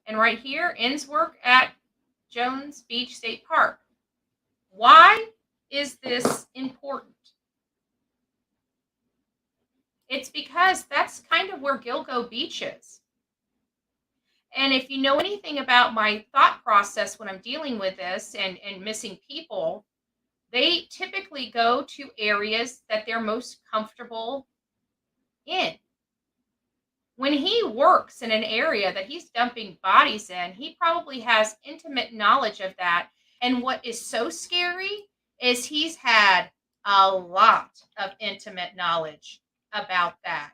And right here, ends work at Jones Beach State Park. Why is this important? It's because that's kind of where Gilgo Beach is. And if you know anything about my thought process when I'm dealing with this and missing people, they typically go to areas that they're most comfortable in. When he works in an area that he's dumping bodies in, he probably has intimate knowledge of that. And what is so scary is he's had a lot of intimate knowledge about that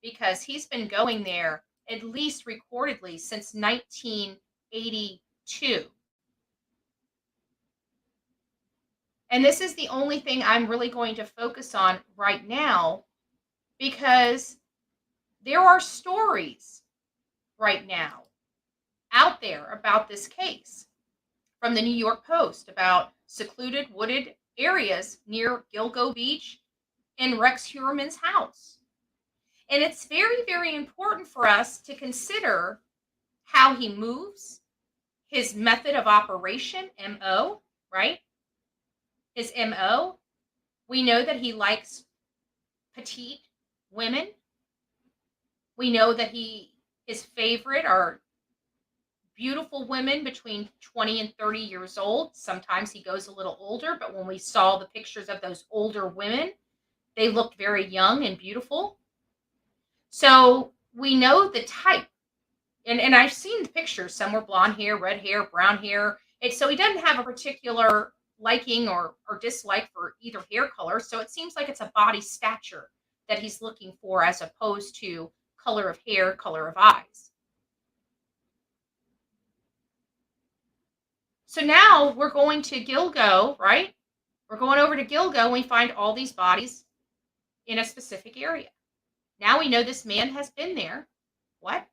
because he's been going there at least recordedly since 1982. And this is the only thing I'm really going to focus on right now because there are stories right now out there about this case from the New York Post about secluded wooded areas near Gilgo Beach and Rex Heuermann's house. And it's very, very important for us to consider how he moves, his method of operation, MO, right? His MO. We know that he likes petite women. We know that his favorite are beautiful women between 20 and 30 years old. Sometimes he goes a little older, but when we saw the pictures of those older women, they looked very young and beautiful. So we know the type. And I've seen the pictures. Some were blonde hair, red hair, brown hair. So he doesn't have a particular liking or dislike for either hair color. So it seems like it's a body stature that he's looking for as opposed to color of hair, color of eyes. So now we're going to Gilgo, right? We're going over to Gilgo and we find all these bodies in a specific area. Now we know this man has been there. What?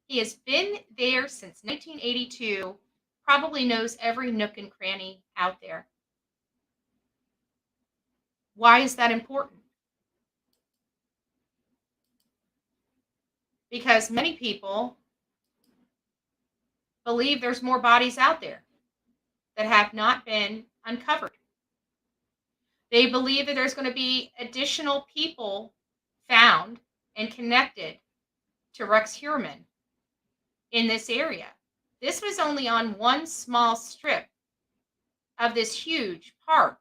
He has been there since 1982, probably knows every nook and cranny out there. Why is that important? Because many people believe there's more bodies out there that have not been uncovered. They believe that there's going to be additional people found and connected to Rex Heuermann in this area. This was only on one small strip of this huge park.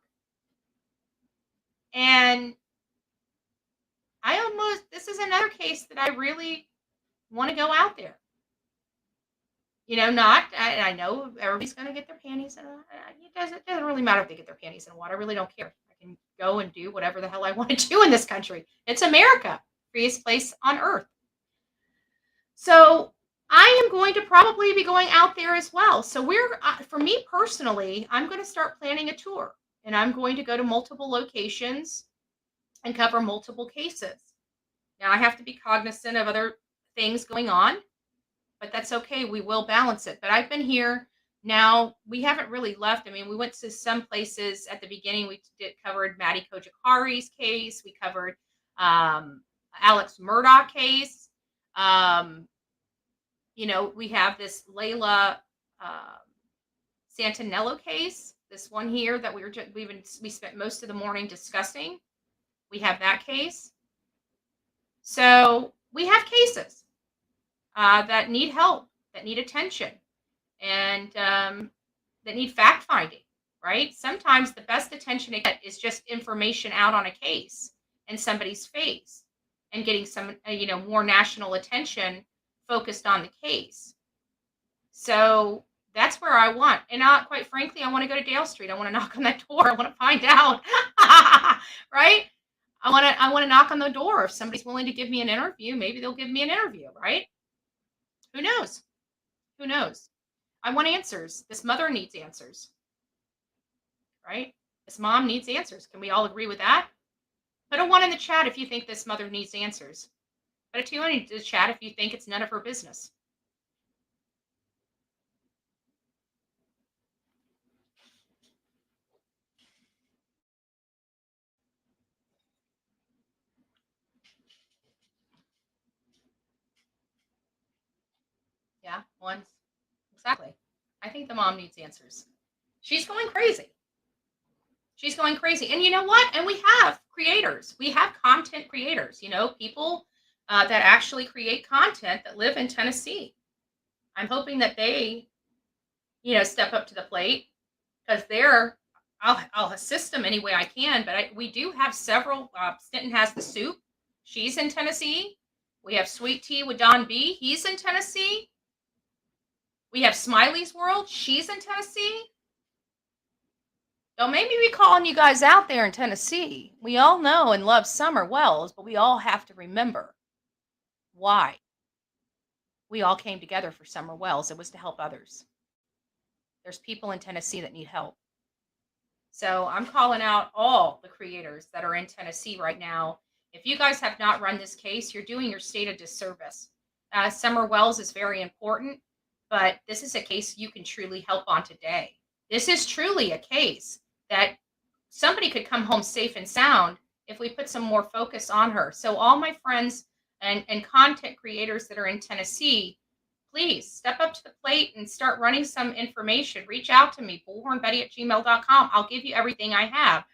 And this is another case that I really want to go out there. I know everybody's going to get their panties in it doesn't really matter if they get their panties in water. I really don't care. I can go and do whatever the hell I want to do in this country. It's America, freest place on earth. So I am going to probably be going out there as well. So for me personally, I'm going to start planning a tour and I'm going to go to multiple locations and cover multiple cases. Now I have to be cognizant of other things going on, but that's okay. We will balance it. But I've been here now. We haven't really left. I mean, we went to some places at the beginning. We covered Maddie Kojakari's case. We covered Alex Murdaugh case. We have this Layla Santanello case. This one here that we spent most of the morning discussing. We have that case. So we have cases that need help, that need attention, and that need fact finding, right? Sometimes the best attention to get is just information out on a case in somebody's face and getting some, more national attention focused on the case. So that's where I want. And quite frankly, I want to go to Dale Street. I want to knock on that door. I want to find out, right? I want to knock on the door. If somebody's willing to give me an interview, maybe they'll give me an interview, right? Who knows? Who knows? I want answers. This mother needs answers, right? This mom needs answers. Can we all agree with that? Put a 1 in the chat if you think this mother needs answers. Put a 2 in the chat if you think it's none of her business. Yeah, 1. Exactly. I think the mom needs answers. She's going crazy. She's going crazy. And you know what? And we have creators. We have content creators, people that actually create content that live in Tennessee. I'm hoping that they, step up to the plate because they're I'll assist them any way I can. But we do have several. Stanton has the soup. She's in Tennessee. We have Sweet Tea with Don B. He's in Tennessee. We have Smiley's World. She's in Tennessee. Don't make me be calling you guys out there in Tennessee. We all know and love Summer Wells, but we all have to remember why we all came together for Summer Wells. It was to help others. There's people in Tennessee that need help. So I'm calling out all the creators that are in Tennessee right now. If you guys have not run this case, you're doing your state a disservice. Summer Wells is very important, but this is a case you can truly help on today. This is truly a case that somebody could come home safe and sound if we put some more focus on her. So all my friends and content creators that are in Tennessee, please step up to the plate and start running some information. Reach out to me, bullhornbetty@gmail.com. I'll give you everything I have.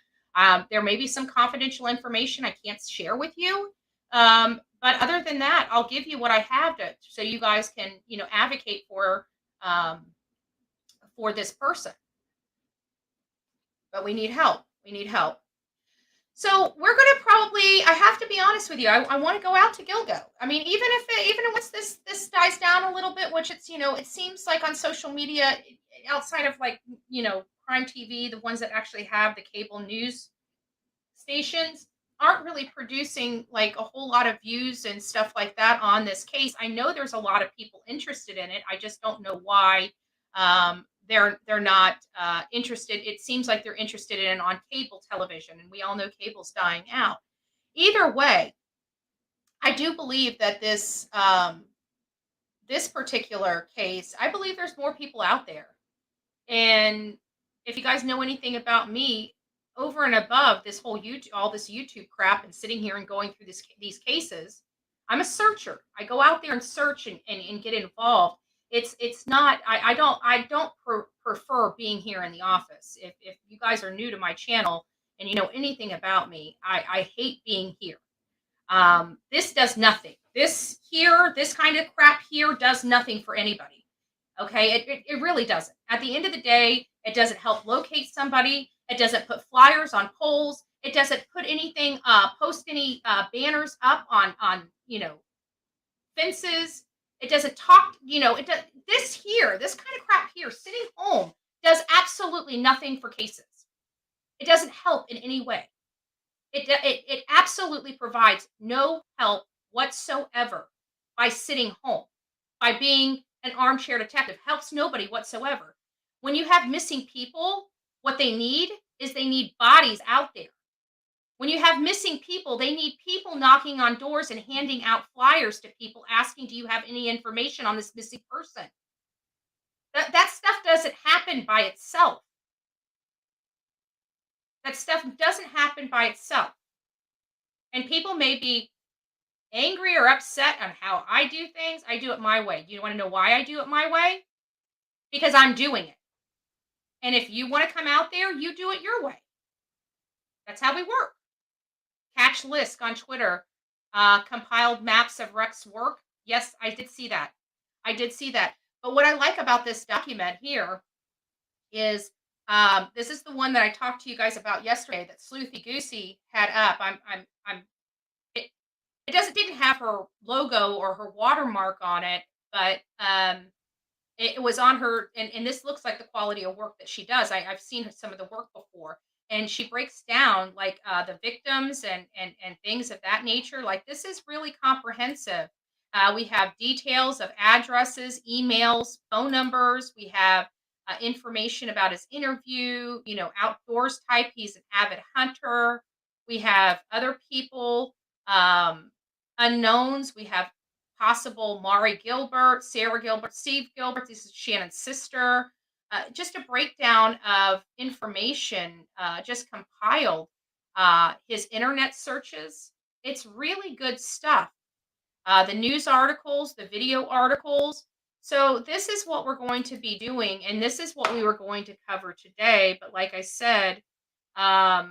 There may be some confidential information I can't share with you. But other than that, I'll give you what I have so you guys can, advocate for this person. But we need help. We need help. So we're going to I have to be honest with you. I want to go out to Gilgo. I mean, even once this dies down a little bit, which it's, it seems like on social media, outside of Prime TV, the ones that actually have the cable news stations aren't really producing like a whole lot of views and stuff like that on this case. I know there's a lot of people interested in it. I just don't know why they're not interested. It seems like they're interested in it on cable television, and we all know cable's dying out. Either way, I do believe that this particular case, I believe there's more people out there. And if you guys know anything about me, over and above this whole all this YouTube crap and sitting here and going through these cases, I'm a searcher. I go out there and search and get involved. It's not, I don't prefer being here in the office. If you guys are new to my channel and you know anything about me, I hate being here. This does nothing. This kind of crap here does nothing for anybody. Okay, it really doesn't. At the end of the day, it doesn't help locate somebody. It doesn't put flyers on poles. It doesn't put anything, post any banners up on fences. It doesn't talk, it does this kind of crap here, sitting home, does absolutely nothing for cases. It doesn't help in any way. It absolutely provides no help whatsoever by sitting home, by being an armchair detective. Helps nobody whatsoever. When you have missing people, what they need is bodies out there. When you have missing people, they need people knocking on doors and handing out flyers to people asking, do you have any information on this missing person? That stuff doesn't happen by itself. That stuff doesn't happen by itself. And people may be angry or upset on how I do things. I do it my way. Do you want to know why I do it my way? Because I'm doing it. And if you want to come out there, you do it your way. That's how we work. Catch Lisk on Twitter compiled maps of Rex's work. Yes, I did see that. But what I like about this document here is this is the one that I talked to you guys about yesterday that Sleuthy Goosey had up. It didn't have her logo or her watermark on it, but it was on her, and this looks like the quality of work that she does. I've seen some of the work before, and she breaks down like the victims and things of that nature. Like, this is really comprehensive. We have details of addresses, emails, phone numbers. We have information about his interview, outdoors type. He's an avid hunter. We have other people, unknowns. We have possible Mari Gilbert, Sarah Gilbert, Steve Gilbert. This is Shannon's sister. Just a breakdown of information, just compiled. His internet searches. It's really good stuff. The news articles, the video articles. So this is what we're going to be doing, and this is what we were going to cover today. But like I said, my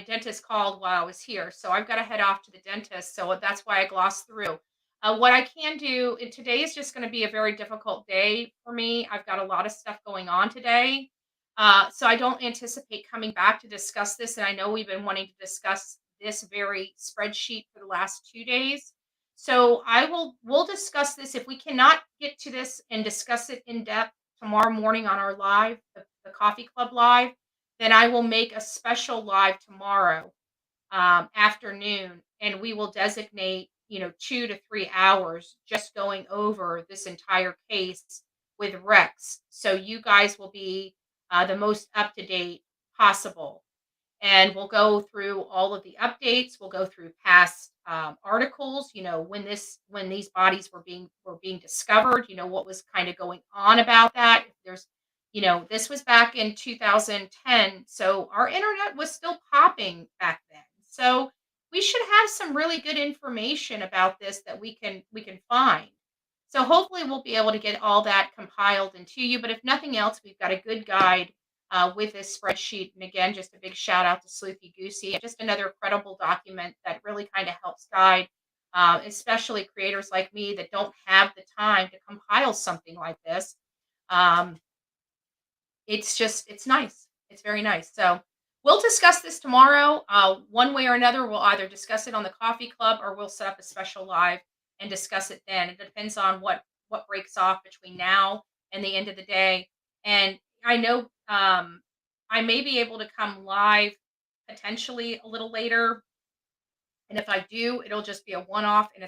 dentist called while I was here, so I've got to head off to the dentist. So that's why I glossed through. What I can do, and today is just going to be a very difficult day for me. I've got a lot of stuff going on today. So I don't anticipate coming back to discuss this. And I know we've been wanting to discuss this very spreadsheet for the last 2 days. So we'll discuss this. If we cannot get to this and discuss it in depth tomorrow morning on our live, the coffee club live, then I will make a special live tomorrow afternoon, and we will designate, 2 to 3 hours just going over this entire case with Rex. So you guys will be the most up to date possible, and we'll go through all of the updates. We'll go through past articles. When these bodies were being discovered. What was kind of going on about that. If there's, this was back in 2010, so our internet was still popping back then. So we should have some really good information about this that we can find. So hopefully we'll be able to get all that compiled into you. But if nothing else, we've got a good guide with this spreadsheet. And again, just a big shout out to Sleepy Goosey. Just another credible document that really kind of helps guide, especially creators like me that don't have the time to compile something like this. Um, it's nice. It's very nice. So we'll discuss this tomorrow. One way or another, we'll either discuss it on the coffee club or we'll set up a special live and discuss it then. It depends on what breaks off between now and the end of the day. And I know I may be able to come live potentially a little later. And if I do, it'll just be a one-off, and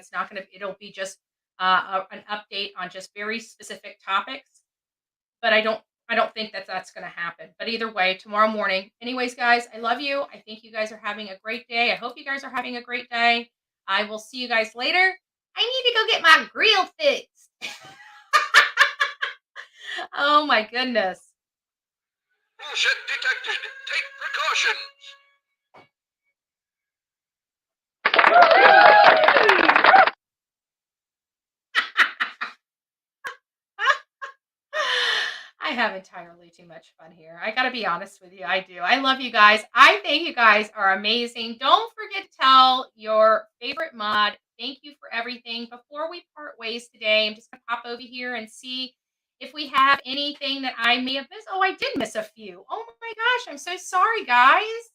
it'll be just an update on just very specific topics. But I don't think that that's going to happen. But either way, tomorrow morning. Anyways, guys, I love you. I think you guys are having a great day. I hope you guys are having a great day. I will see you guys later. I need to go get my grill fixed. Oh my goodness. Bullshit detected. Take precautions. I have entirely too much fun here. I got to be honest with you. I do. I love you guys. I think you guys are amazing. Don't forget to tell your favorite mod thank you for everything. Before we part ways today, I'm just going to pop over here and see if we have anything that I may have missed. Oh, I did miss a few. Oh my gosh. I'm so sorry, guys.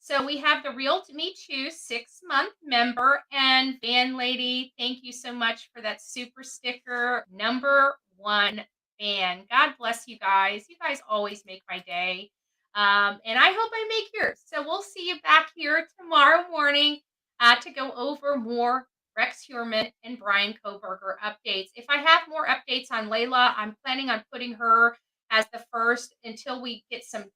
So we have the Real Me Too 6-month member and Van Lady. Thank you so much for that super sticker. #1 fan. God bless you guys. You guys always make my day. And I hope I make yours. So we'll see you back here tomorrow morning to go over more Rex Heuermann and Bryan Kohberger updates. If I have more updates on Layla, I'm planning on putting her as the first until we get some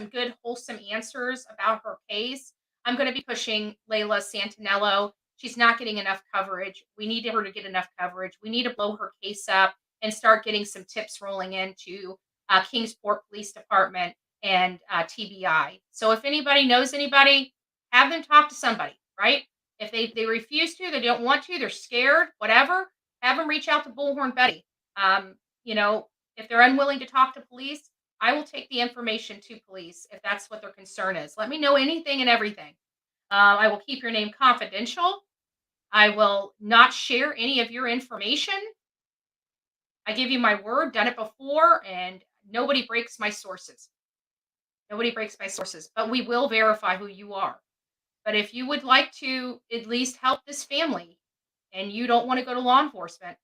good wholesome answers about her case. I'm going to be pushing Layla Santanello. She's not getting enough coverage. We need her to get enough coverage. We need to blow her case up and start getting some tips rolling into Kingsport Police Department and TBI. So if anybody knows anybody, have them talk to somebody, right? If they refuse to, they don't want to, they're scared, whatever, have them reach out to Bullhorn Betty. You know, if they're unwilling to talk to police, I will take the information to police if that's what their concern is. Let me know anything and everything. I will keep your name confidential. I will not share any of your information. I give you my word, done it before, and nobody breaks my sources. Nobody breaks my sources, but we will verify who you are. But if you would like to at least help this family and you don't want to go to law enforcement,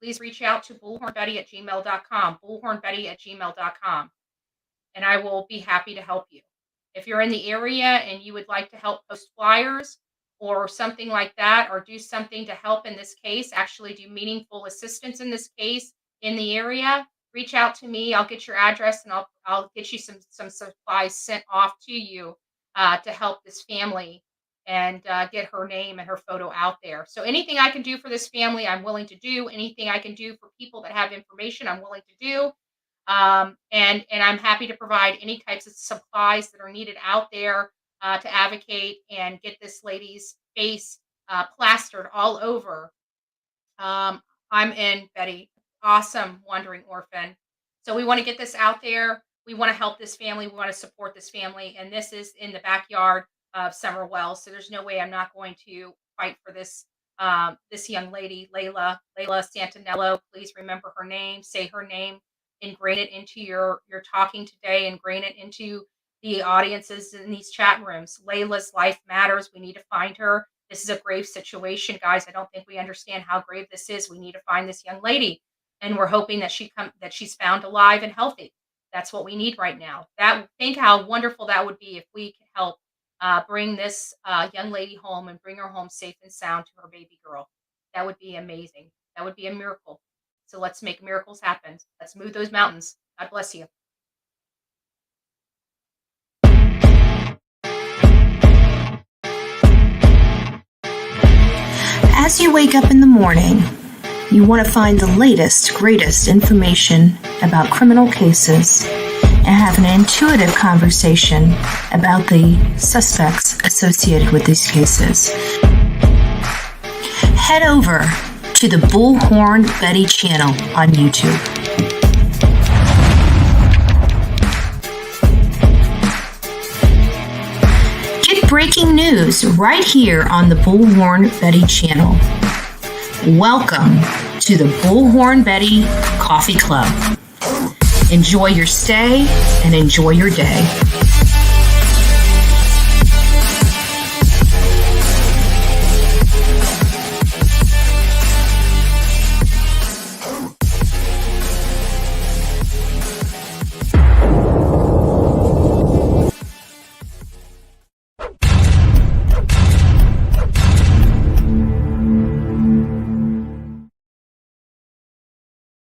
please reach out to bullhornbetty@gmail.com, bullhornbetty@gmail.com, and I will be happy to help you. If you're in the area and you would like to help post flyers or something like that, or do something to help in this case, actually do meaningful assistance in this case in the area, reach out to me. I'll get your address and I'll get you some supplies sent off to you to help this family and get her name and her photo out there. So anything I can do for this family, I'm willing to do. Anything I can do for people that have information, I'm willing to do. And I'm happy to provide any types of supplies that are needed out there to advocate and get this lady's face plastered all over. I'm in, Betty. Awesome, Wandering Orphan. So we want to get this out there. We want to help this family. We want to support this family. And this is in the backyard of Summer Wells. So there's no way I'm not going to fight for this this young lady, Layla Santanello. Please remember her name, say her name, ingrain it into your talking today, ingrain it into the audiences in these chat rooms. Layla's life matters. We need to find her. This is a grave situation, guys. I don't think we understand how grave this is. We need to find this young lady, and we're hoping that she's found alive and healthy. That's what we need right now. Think how wonderful that would be if we could help bring this young lady home and bring her home safe and sound to her baby girl. That would be amazing. That would be a miracle. So let's make miracles happen. Let's move those mountains. God bless you. As you wake up in the morning, you want to find the latest, greatest information about criminal cases and have an intuitive conversation about the suspects associated with these cases. Head over to the Bullhorn Betty channel on YouTube. Get breaking news right here on the Bullhorn Betty channel. Welcome to the Bullhorn Betty Coffee Club. Enjoy your stay and enjoy your day.